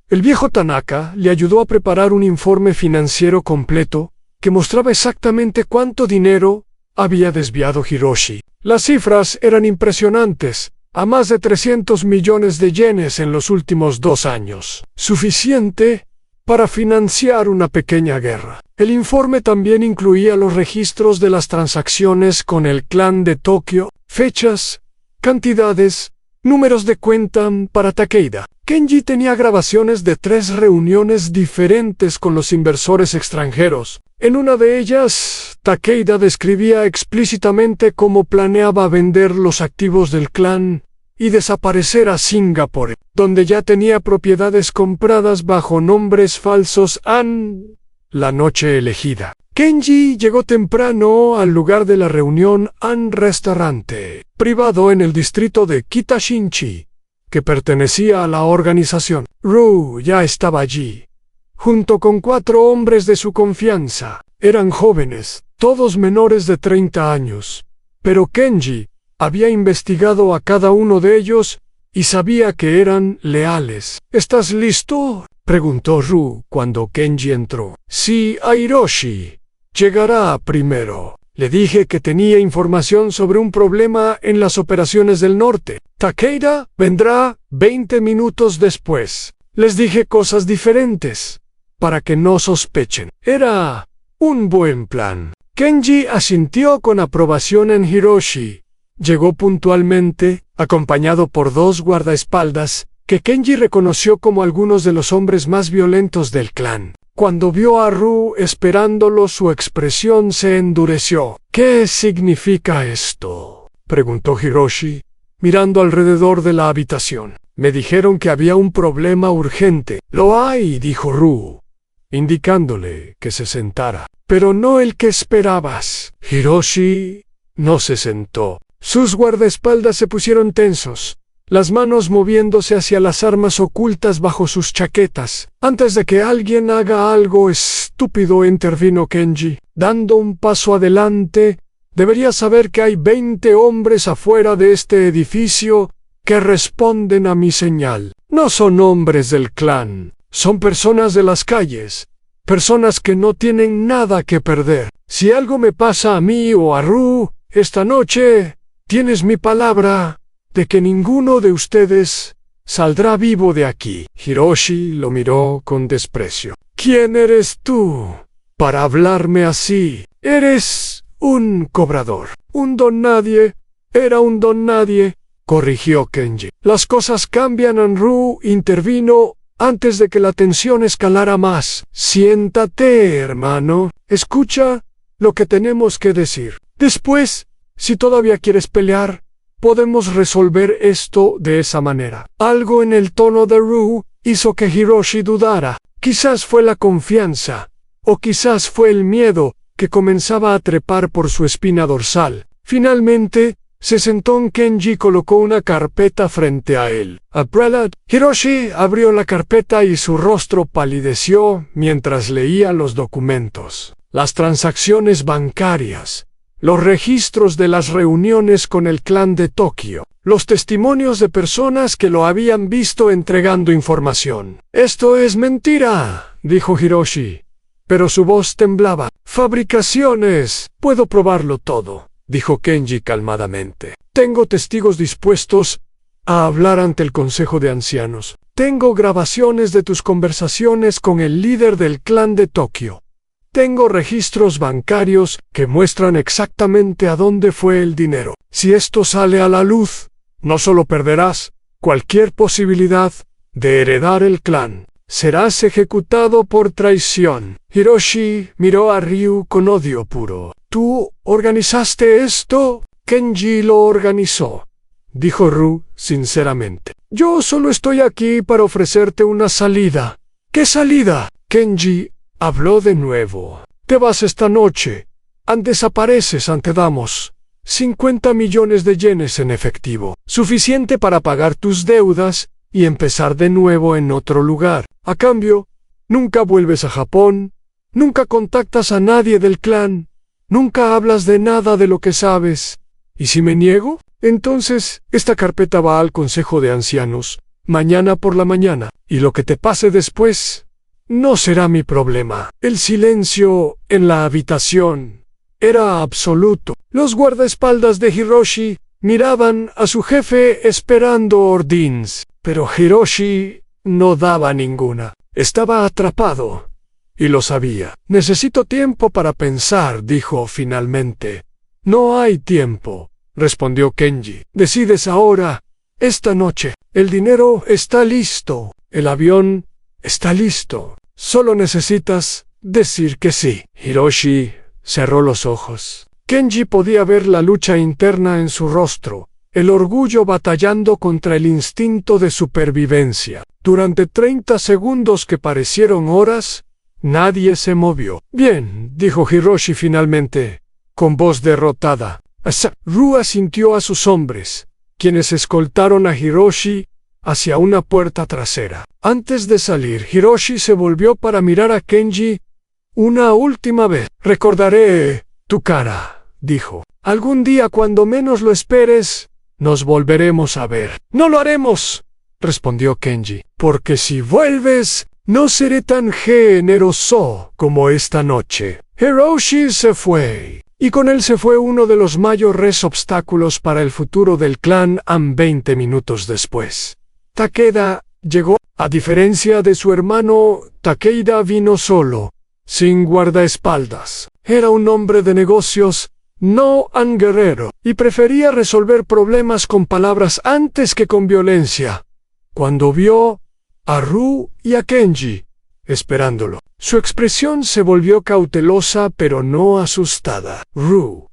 El viejo Tanaka le ayudó a preparar un informe financiero completo que mostraba exactamente cuánto dinero había desviado Hiroshi. Las cifras eran impresionantes, a más de 300 millones de yenes en los últimos 2 años, suficiente para financiar una pequeña guerra. El informe también incluía los registros de las transacciones con el clan de Tokio, fechas, cantidades, números de cuenta para Takeda. Kenji tenía grabaciones de 3 reuniones diferentes con los inversores extranjeros. En una de ellas, Takeda describía explícitamente cómo planeaba vender los activos del clan y desaparecer a Singapur, donde ya tenía propiedades compradas bajo nombres falsos. La noche elegida, Kenji llegó temprano al lugar de la reunión restaurante privado en el distrito de Kitashinchi, que pertenecía a la organización. Ru ya estaba allí, junto con 4 hombres de su confianza. Eran jóvenes, todos menores de 30 años, pero Kenji había investigado a cada uno de ellos y sabía que eran leales. ¿Estás listo?, preguntó Ru cuando Kenji entró. Sí, Hiroshi llegará primero. Le dije que tenía información sobre un problema en las operaciones del norte. Takeda vendrá 20 minutos después. Les dije cosas diferentes, para que no sospechen. Era un buen plan. Kenji asintió con aprobación en Hiroshi. Llegó puntualmente, acompañado por 2 guardaespaldas, que Kenji reconoció como algunos de los hombres más violentos del clan. Cuando vio a Ru esperándolo, su expresión se endureció. ¿Qué significa esto?, preguntó Hiroshi, mirando alrededor de la habitación. Me dijeron que había un problema urgente. Lo hay, dijo Ru, indicándole que se sentara. Pero no el que esperabas. Hiroshi no se sentó. Sus guardaespaldas se pusieron tensos, las manos moviéndose hacia las armas ocultas bajo sus chaquetas. Antes de que alguien haga algo estúpido, intervino Kenji, dando un paso adelante. Deberías saber que hay 20 hombres afuera de este edificio que responden a mi señal. No son hombres del clan, son personas de las calles, personas que no tienen nada que perder. Si algo me pasa a mí o a Ru esta noche, tienes mi palabra de que ninguno de ustedes saldrá vivo de aquí. Hiroshi lo miró con desprecio. ¿Quién eres tú para hablarme así? Eres un cobrador. Un don nadie. Era un don nadie, corrigió Kenji. Las cosas cambian. Anru intervino antes de que la tensión escalara más. Siéntate, hermano. Escucha lo que tenemos que decir. Después, si todavía quieres pelear, podemos resolver esto de esa manera. Algo en el tono de Ru hizo que Hiroshi dudara. Quizás fue la confianza, o quizás fue el miedo que comenzaba a trepar por su espina dorsal. Finalmente, se sentó en Kenji y colocó una carpeta frente a él. Umbrella. Hiroshi abrió la carpeta y su rostro palideció mientras leía los documentos. Las transacciones bancarias, los registros de las reuniones con el clan de Tokio, los testimonios de personas que lo habían visto entregando información. Esto es mentira, dijo Hiroshi, pero su voz temblaba. Fabricaciones. Puedo probarlo todo, dijo Kenji calmadamente. Tengo testigos dispuestos a hablar ante el Consejo de Ancianos. Tengo grabaciones de tus conversaciones con el líder del clan de Tokio. Tengo registros bancarios que muestran exactamente a dónde fue el dinero. Si esto sale a la luz, no solo perderás cualquier posibilidad de heredar el clan, serás ejecutado por traición. Hiroshi miró a Ryu con odio puro. ¿Tú organizaste esto? Kenji lo organizó, dijo Ru sinceramente. Yo solo estoy aquí para ofrecerte una salida. ¿Qué salida? Kenji habló de nuevo. Te vas esta noche. Desapareces. Te damos 50 millones de yenes en efectivo, suficiente para pagar tus deudas y empezar de nuevo en otro lugar. A cambio, nunca vuelves a Japón, nunca contactas a nadie del clan, nunca hablas de nada de lo que sabes. ¿Y si me niego? Entonces, esta carpeta va al Consejo de Ancianos, mañana por la mañana, y lo que te pase después no será mi problema. El silencio en la habitación era absoluto. Los guardaespaldas de Hiroshi miraban a su jefe esperando órdenes, pero Hiroshi no daba ninguna. Estaba atrapado, y lo sabía. Necesito tiempo para pensar, dijo finalmente. No hay tiempo, respondió Kenji. Decides ahora, esta noche. El dinero está listo, el avión está listo. Solo necesitas decir que sí. Hiroshi cerró los ojos. Kenji podía ver la lucha interna en su rostro, el orgullo batallando contra el instinto de supervivencia. Durante 30 segundos que parecieron horas, nadie se movió. Bien, dijo Hiroshi finalmente, con voz derrotada. Ru asintió a sus hombres, quienes escoltaron a Hiroshi hacia una puerta trasera. Antes de salir, Hiroshi se volvió para mirar a Kenji una última vez. Recordaré tu cara, dijo. Algún día, cuando menos lo esperes, nos volveremos a ver. No lo haremos, respondió Kenji, porque si vuelves, no seré tan generoso como esta noche. Hiroshi se fue, y con él se fue uno de los mayores obstáculos para el futuro del clan. 20 minutos después, Takeda llegó. A diferencia de su hermano, Takeda vino solo, sin guardaespaldas. Era un hombre de negocios, no un guerrero, y prefería resolver problemas con palabras antes que con violencia. cuando vio a Ryu y a Kenji esperándolo. Su expresión se volvió cautelosa pero no asustada. Ryu.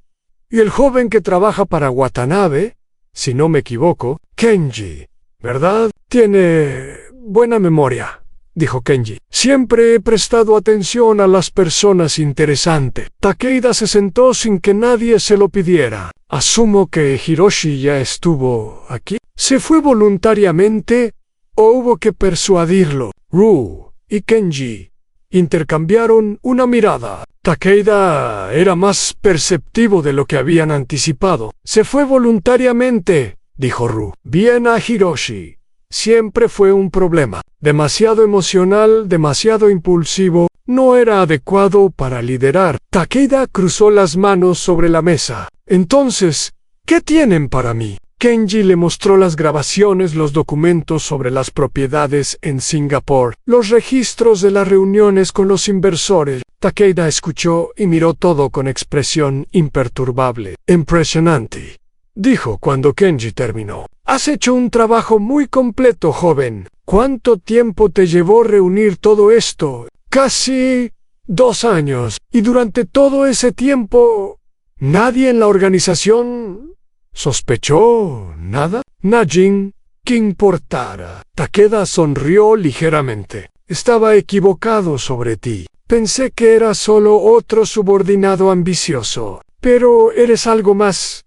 Y el joven que trabaja para Watanabe, si no me equivoco, Kenji, ¿verdad? Tiene buena memoria, dijo Kenji. Siempre he prestado atención a las personas interesantes. Takeda se sentó sin que nadie se lo pidiera. Asumo que Hiroshi ya estuvo aquí. ¿Se fue voluntariamente o hubo que persuadirlo? Ryu y Kenji intercambiaron una mirada. Takeda era más perceptivo de lo que habían anticipado. Se fue voluntariamente, dijo Ryu. Bien a Hiroshi. Siempre fue un problema. Demasiado emocional, demasiado impulsivo, no era adecuado para liderar. Takeda cruzó las manos sobre la mesa. Entonces, ¿qué tienen para mí? Kenji le mostró las grabaciones, los documentos sobre las propiedades en Singapur, los registros de las reuniones con los inversores. Takeda escuchó y miró todo con expresión imperturbable. Impresionante, dijo cuando Kenji terminó. Has hecho un trabajo muy completo, joven. ¿Cuánto tiempo te llevó reunir todo esto? Casi 2 años. Y durante todo ese tiempo, ¿nadie en la organización sospechó nada? Najin, ¿qué importara? Takeda sonrió ligeramente. Estaba equivocado sobre ti. Pensé que era solo otro subordinado ambicioso. Pero eres algo más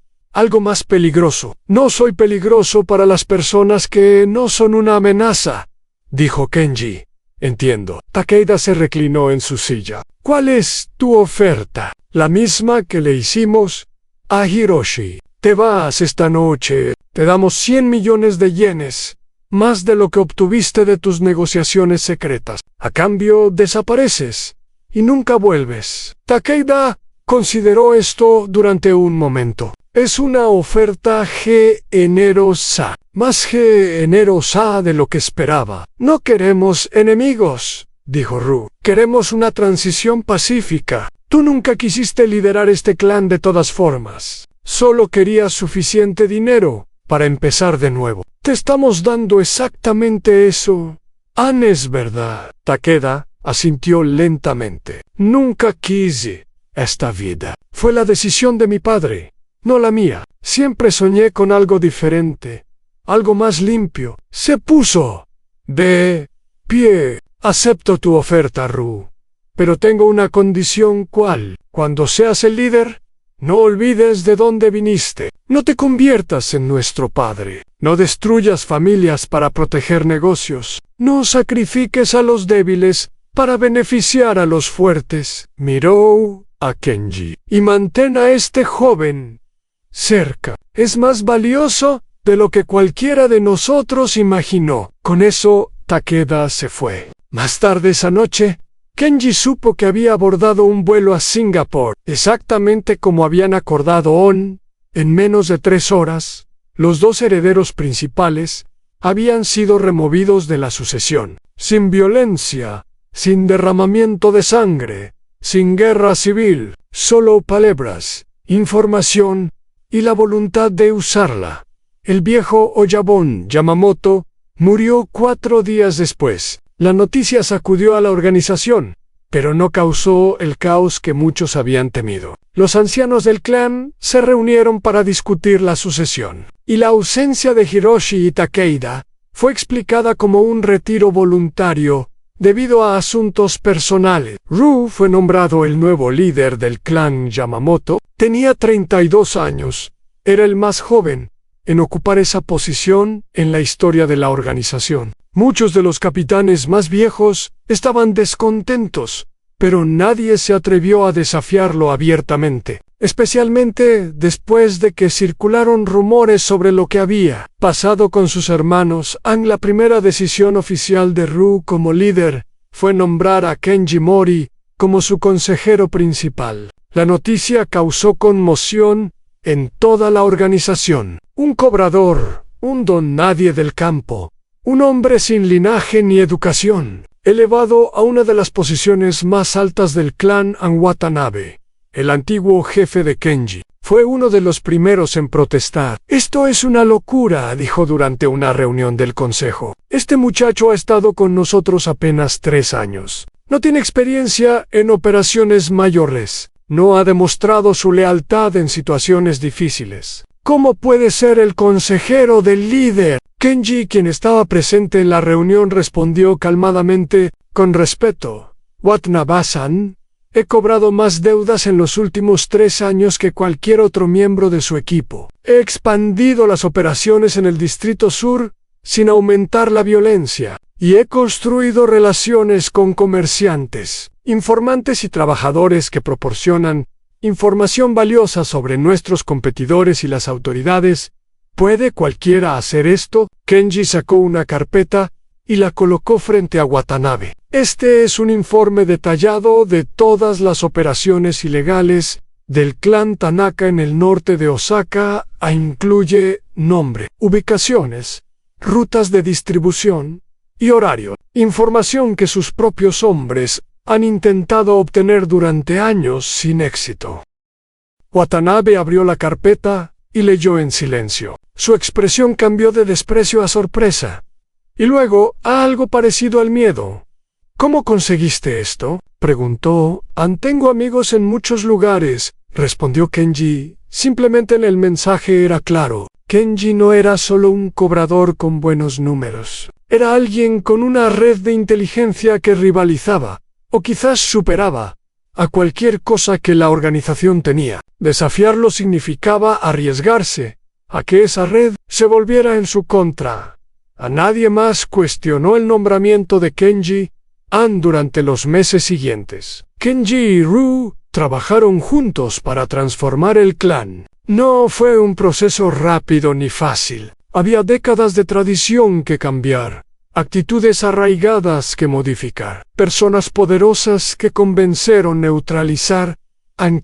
peligroso. No soy peligroso para las personas que no son una amenaza, dijo Kenji. Entiendo. Takeda se reclinó en su silla. ¿Cuál es tu oferta? La misma que le hicimos a Hiroshi. Te vas esta noche. Te damos 100 millones de yenes, más de lo que obtuviste de tus negociaciones secretas. A cambio, desapareces y nunca vuelves. Takeda consideró esto durante un momento. Es una oferta generosa, más generosa de lo que esperaba. No queremos enemigos, dijo Ryu. Queremos una transición pacífica. Tú nunca quisiste liderar este clan de todas formas. Solo querías suficiente dinero para empezar de nuevo. Te estamos dando exactamente eso. Es verdad. Takeda asintió lentamente. Nunca quise esta vida. Fue la decisión de mi padre, no la mía. Siempre soñé con algo diferente, algo más limpio. Se puso de pie. Acepto tu oferta, Ryu. Pero tengo una condición. ¿Cuál? Cuando seas el líder, no olvides de dónde viniste. No te conviertas en nuestro padre. No destruyas familias para proteger negocios. No sacrifiques a los débiles para beneficiar a los fuertes. Miró a Kenji. Y mantén a este joven cerca. Es más valioso de lo que cualquiera de nosotros imaginó. Con eso, Takeda se fue. Más tarde esa noche, Kenji supo que había abordado un vuelo a Singapur, exactamente como habían acordado. En menos de 3 horas, los 2 herederos principales habían sido removidos de la sucesión. Sin violencia, sin derramamiento de sangre, sin guerra civil, solo palabras, información y la voluntad de usarla. El viejo Oyabun Yamamoto murió 4 días después. La noticia sacudió a la organización, pero no causó el caos que muchos habían temido. Los ancianos del clan se reunieron para discutir la sucesión, y la ausencia de Hiroshi y Takeda fue explicada como un retiro voluntario debido a asuntos personales. Ryu fue nombrado el nuevo líder del clan Yamamoto. Tenía 32 años. Era el más joven en ocupar esa posición en la historia de la organización. Muchos de los capitanes más viejos estaban descontentos, pero nadie se atrevió a desafiarlo abiertamente, especialmente después de que circularon rumores sobre lo que había pasado con sus hermanos. La primera decisión oficial de Ryu como líder fue nombrar a Kenji Mori como su consejero principal. La noticia causó conmoción en toda la organización. Un cobrador, un don nadie del campo, un hombre sin linaje ni educación, elevado a una de las posiciones más altas del clan Watanabe. El antiguo jefe de Kenji Fue uno de los primeros en protestar. «Esto es una locura», dijo durante una reunión del consejo. «Este muchacho ha estado con nosotros apenas 3 años. No tiene experiencia en operaciones mayores. No ha demostrado su lealtad en situaciones difíciles. ¿Cómo puede ser el consejero del líder?» Kenji, quien estaba presente en la reunión, respondió calmadamente: «Con respeto, Watanabe-san, he cobrado más deudas en los últimos 3 años que cualquier otro miembro de su equipo. He expandido las operaciones en el Distrito Sur sin aumentar la violencia, y he construido relaciones con comerciantes, informantes y trabajadores que proporcionan información valiosa sobre nuestros competidores y las autoridades. ¿Puede cualquiera hacer esto?». Kenji sacó una carpeta y la colocó frente a Watanabe. «Este es un informe detallado de todas las operaciones ilegales del clan Tanaka en el norte de Osaka. Incluye nombre, ubicaciones, rutas de distribución y horario. Información que sus propios hombres han intentado obtener durante años sin éxito». Watanabe abrió la carpeta y leyó en silencio. Su expresión cambió de desprecio a sorpresa, y luego a algo parecido al miedo. «¿Cómo conseguiste esto?», preguntó. «Tengo amigos en muchos lugares», respondió Kenji. Simplemente el mensaje era claro. Kenji no era solo un cobrador con buenos números. Era alguien con una red de inteligencia que rivalizaba, o quizás superaba, a cualquier cosa que la organización tenía. Desafiarlo significaba arriesgarse a que esa red se volviera en su contra. A nadie más cuestionó el nombramiento de Kenji durante los meses siguientes. Kenji y Ryu trabajaron juntos para transformar el clan. No fue un proceso rápido ni fácil. Había décadas de tradición que cambiar, actitudes arraigadas que modificar, personas poderosas que convencieron neutralizar.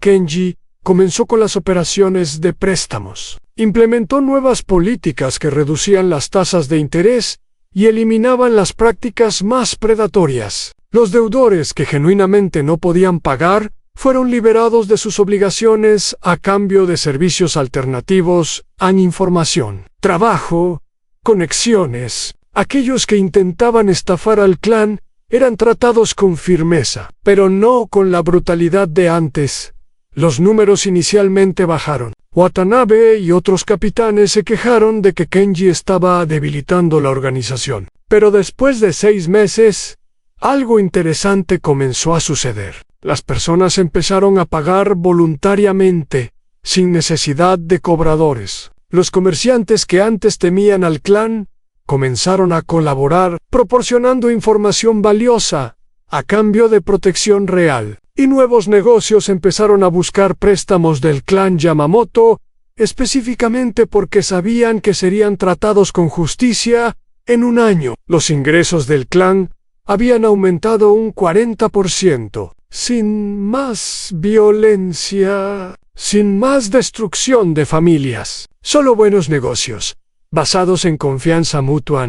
Kenji comenzó con las operaciones de préstamos. Implementó nuevas políticas que reducían las tasas de interés y eliminaban las prácticas más predatorias. Los deudores que genuinamente no podían pagar fueron liberados de sus obligaciones a cambio de servicios alternativos, información, trabajo, conexiones. Aquellos que intentaban estafar al clan eran tratados con firmeza, pero no con la brutalidad de antes. Los números inicialmente bajaron. Watanabe y otros capitanes se quejaron de que Kenji estaba debilitando la organización. Pero después de 6 meses, algo interesante comenzó a suceder. Las personas empezaron a pagar voluntariamente, sin necesidad de cobradores. Los comerciantes que antes temían al clan comenzaron a colaborar, proporcionando información valiosa a cambio de protección real. Y nuevos negocios empezaron a buscar préstamos del clan Yamamoto, específicamente porque sabían que serían tratados con justicia en un año. Los ingresos del clan habían aumentado un 40%, sin más violencia, sin más destrucción de familias. Solo buenos negocios, basados en confianza mutua.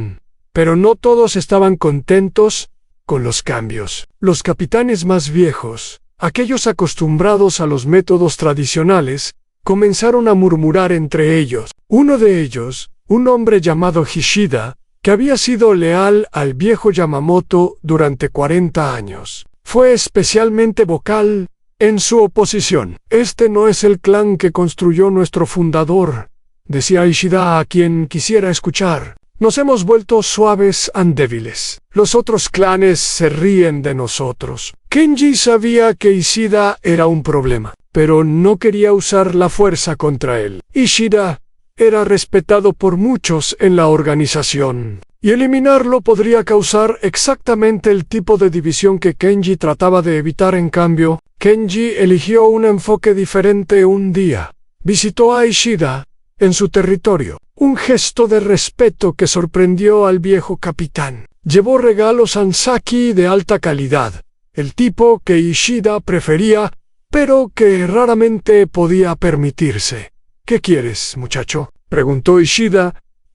Pero no todos estaban contentos con los cambios. Los capitanes más viejos, aquellos acostumbrados a los métodos tradicionales, comenzaron a murmurar entre ellos. Uno de ellos, un hombre llamado Ishida, que había sido leal al viejo Yamamoto durante 40 años, fue especialmente vocal en su oposición. «Este no es el clan que construyó nuestro fundador», decía Ishida a quien quisiera escuchar. «Nos hemos vuelto suaves y débiles. Los otros clanes se ríen de nosotros». Kenji sabía que Ishida era un problema, pero no quería usar la fuerza contra él. Ishida era respetado por muchos en la organización, y eliminarlo podría causar exactamente el tipo de división que Kenji trataba de evitar. En cambio, Kenji eligió un enfoque diferente un día. Visitó a Ishida en su territorio, un gesto de respeto que sorprendió al viejo capitán. Llevó regalos Ansaki de alta calidad, el tipo que Ishida prefería, pero que raramente podía permitirse. «¿Qué quieres, muchacho?», preguntó Ishida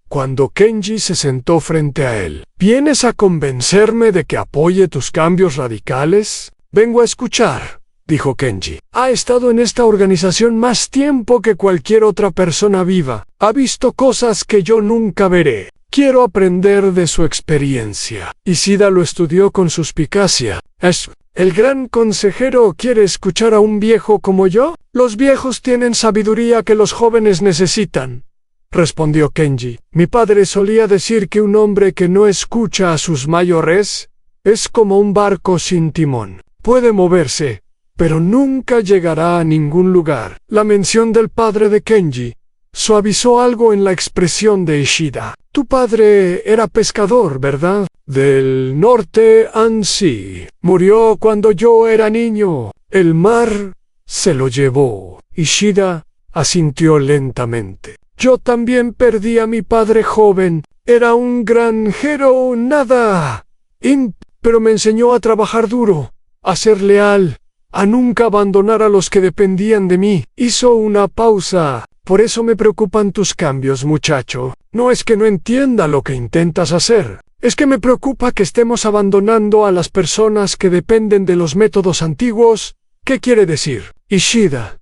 cuando Kenji se sentó frente a él. «¿Vienes a convencerme de que apoye tus cambios radicales?». «Vengo a escuchar», dijo Kenji. Ha estado en esta organización más tiempo que cualquier otra persona viva. Ha visto cosas que yo nunca veré. Quiero aprender de su experiencia. Ishida lo estudió con suspicacia. ¿El gran consejero quiere escuchar a un viejo como yo? Los viejos tienen sabiduría que los jóvenes necesitan, respondió Kenji. Mi padre solía decir que un hombre que no escucha a sus mayores es como un barco sin timón. Puede moverse, pero nunca llegará a ningún lugar. La mención del padre de Kenji suavizó algo en la expresión de Ishida. Tu padre era pescador, ¿verdad? Del norte, sí. Murió cuando yo era niño. El mar se lo llevó. Ishida asintió lentamente. Yo también perdí a mi padre joven. Era un granjero pero me enseñó a trabajar duro, a ser leal, a nunca abandonar a los que dependían de mí. Hizo una pausa. Por eso me preocupan tus cambios, muchacho. No es que no entienda lo que intentas hacer. Es que me preocupa que estemos abandonando a las personas que dependen de los métodos antiguos. ¿Qué quiere decir? Ishida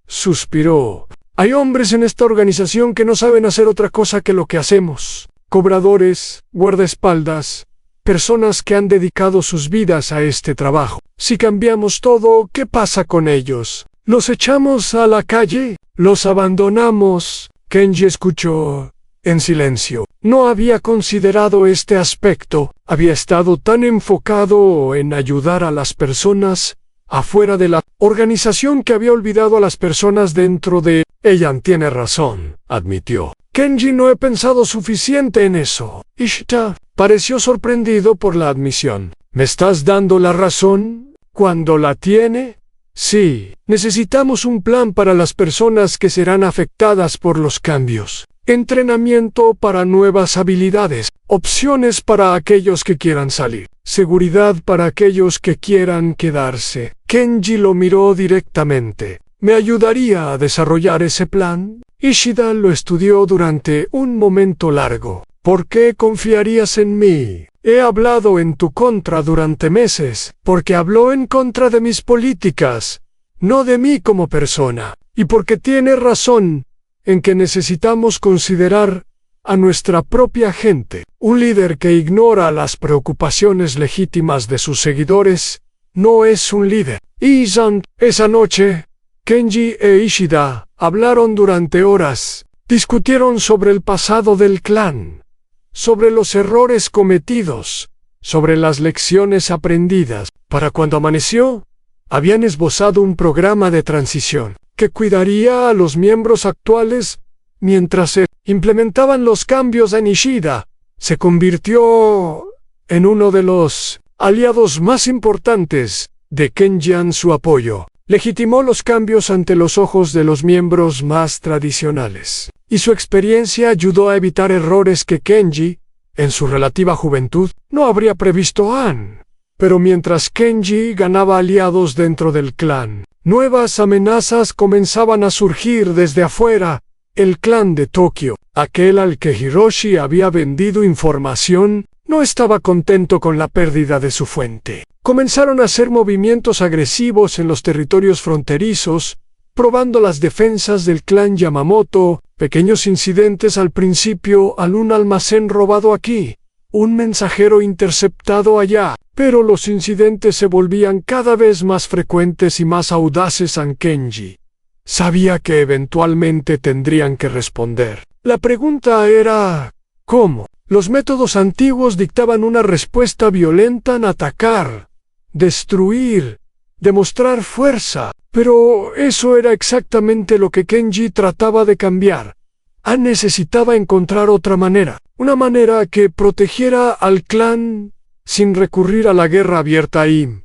suspiró. Hay hombres en esta organización que no saben hacer otra cosa que lo que hacemos. Cobradores, guardaespaldas, personas que han dedicado sus vidas a este trabajo. Si cambiamos todo, ¿qué pasa con ellos? ¿Los echamos a la calle? ¿Los abandonamos? Kenji escuchó en silencio. No había considerado este aspecto. Había estado tan enfocado en ayudar a las personas afuera de la organización que había olvidado a las personas dentro de... Ella tiene razón, admitió. Kenji, no he pensado suficiente en eso. Ishida pareció sorprendido por la admisión. ¿Me estás dando la razón cuando la tiene? Sí, necesitamos un plan para las personas que serán afectadas por los cambios. Entrenamiento para nuevas habilidades, opciones para aquellos que quieran salir, seguridad para aquellos que quieran quedarse. Kenji lo miró directamente. ¿Me ayudaría a desarrollar ese plan? Ishida lo estudió durante un momento largo. ¿Por qué confiarías en mí? He hablado en tu contra durante meses, porque habló en contra de mis políticas, no de mí como persona, y porque tiene razón en que necesitamos considerar a nuestra propia gente. Un líder que ignora las preocupaciones legítimas de sus seguidores no es un líder. Esa noche, Kenji e Ishida hablaron durante horas. Discutieron sobre el pasado del clan, sobre los errores cometidos, sobre las lecciones aprendidas. Para cuando amaneció, habían esbozado un programa de transición que cuidaría a los miembros actuales mientras se implementaban los cambios en Ishida. Se convirtió en uno de los aliados más importantes de Kenji. Su apoyo legitimó los cambios ante los ojos de los miembros más tradicionales, y su experiencia ayudó a evitar errores que Kenji, en su relativa juventud, no habría previsto. Pero mientras Kenji ganaba aliados dentro del clan, nuevas amenazas comenzaban a surgir desde afuera. El clan de Tokio, aquel al que Hiroshi había vendido información, no estaba contento con la pérdida de su fuente. Comenzaron a hacer movimientos agresivos en los territorios fronterizos, probando las defensas del clan Yamamoto, pequeños incidentes al principio, un almacén robado aquí, un mensajero interceptado allá, pero los incidentes se volvían cada vez más frecuentes y más audaces. Kenji sabía que eventualmente tendrían que responder. La pregunta era, ¿cómo? Los métodos antiguos dictaban una respuesta violenta en atacar, destruir, demostrar fuerza, pero eso era exactamente lo que Kenji trataba de cambiar. Necesitaba encontrar otra manera, una manera que protegiera al clan sin recurrir a la guerra abierta. Y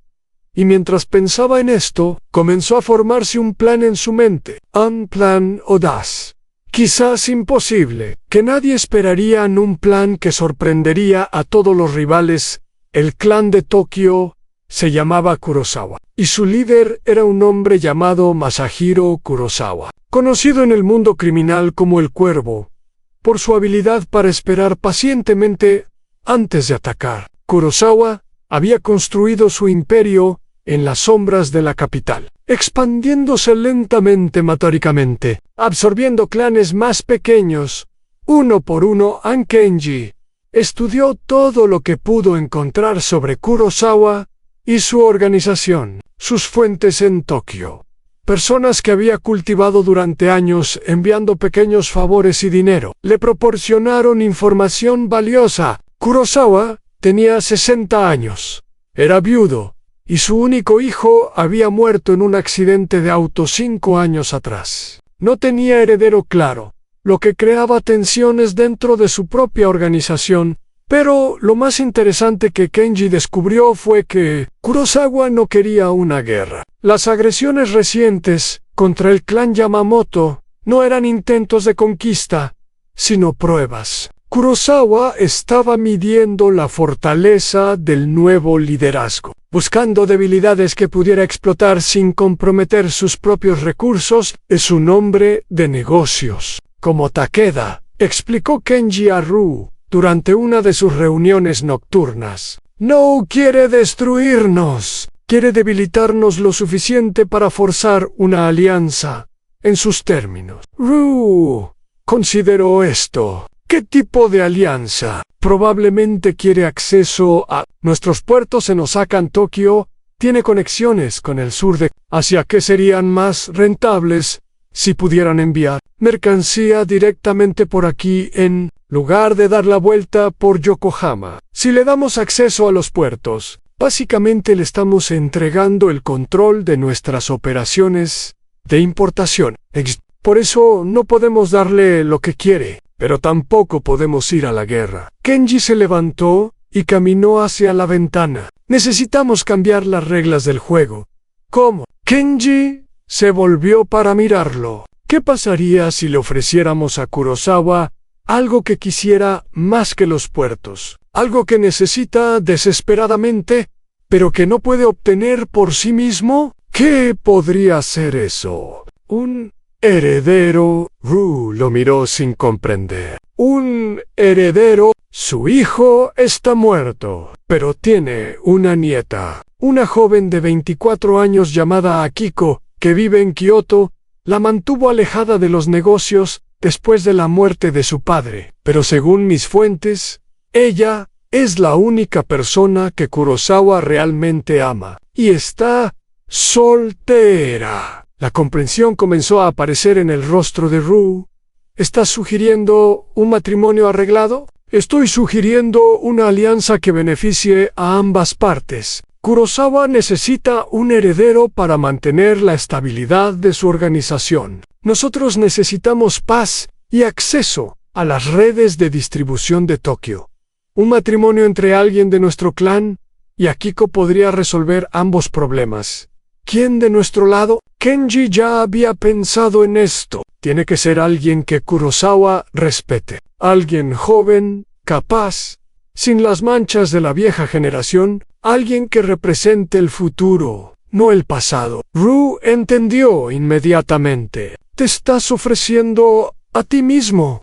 mientras pensaba en esto, comenzó a formarse un plan en su mente, un plan audaz. Quizás imposible, que nadie esperaría, en un plan que sorprendería a todos los rivales. El clan de Tokio se llamaba Kurosawa, y su líder era un hombre llamado Masahiro Kurosawa, conocido en el mundo criminal como el Cuervo, por su habilidad para esperar pacientemente antes de atacar. Kurosawa había construido su imperio en las sombras de la capital, expandiéndose lentamente metóricamente, absorbiendo clanes más pequeños. Uno por uno, Kenji estudió todo lo que pudo encontrar sobre Kurosawa y su organización, sus fuentes en Tokio. Personas que había cultivado durante años enviando pequeños favores y dinero, le proporcionaron información valiosa. Kurosawa tenía 60 años, era viudo, y su único hijo había muerto en un accidente de auto 5 años atrás. No tenía heredero claro, lo que creaba tensiones dentro de su propia organización, pero lo más interesante que Kenji descubrió fue que Kurosawa no quería una guerra. Las agresiones recientes contra el clan Yamamoto no eran intentos de conquista, sino pruebas. Kurosawa estaba midiendo la fortaleza del nuevo liderazgo, buscando debilidades que pudiera explotar sin comprometer sus propios recursos. Es un hombre de negocios, como Takeda, explicó Kenji a Ryu durante una de sus reuniones nocturnas. No quiere destruirnos, quiere debilitarnos lo suficiente para forzar una alianza, en sus términos. Ryu consideró esto. ¿Qué tipo de alianza? Probablemente quiere acceso a nuestros puertos en Osaka, en Tokio. Tiene conexiones con el sur de Asia que serían más rentables si pudieran enviar mercancía directamente por aquí en lugar de dar la vuelta por Yokohama. Si le damos acceso a los puertos, básicamente le estamos entregando el control de nuestras operaciones de importación. Por eso no podemos darle lo que quiere, pero tampoco podemos ir a la guerra. Kenji se levantó y caminó hacia la ventana. Necesitamos cambiar las reglas del juego. ¿Cómo? Kenji se volvió para mirarlo. ¿Qué pasaría si le ofreciéramos a Kurosawa algo que quisiera más que los puertos? Algo que necesita desesperadamente, pero que no puede obtener por sí mismo. ¿Qué podría ser eso? Un heredero. Ryu lo miró sin comprender. Un heredero. Su hijo está muerto, pero tiene una nieta. Una joven de 24 años llamada Akiko, que vive en Kioto, la mantuvo alejada de los negocios después de la muerte de su padre. Pero según mis fuentes, ella es la única persona que Kurosawa realmente ama. Y está soltera. La comprensión comenzó a aparecer en el rostro de Ryu. ¿Estás sugiriendo un matrimonio arreglado? Estoy sugiriendo una alianza que beneficie a ambas partes. Kurosawa necesita un heredero para mantener la estabilidad de su organización. Nosotros necesitamos paz y acceso a las redes de distribución de Tokio. Un matrimonio entre alguien de nuestro clan y Akiko podría resolver ambos problemas. ¿Quién de nuestro lado? Kenji ya había pensado en esto. Tiene que ser alguien que Kurosawa respete. Alguien joven, capaz, sin las manchas de la vieja generación. Alguien que represente el futuro, no el pasado. Ryu entendió inmediatamente. Te estás ofreciendo a ti mismo.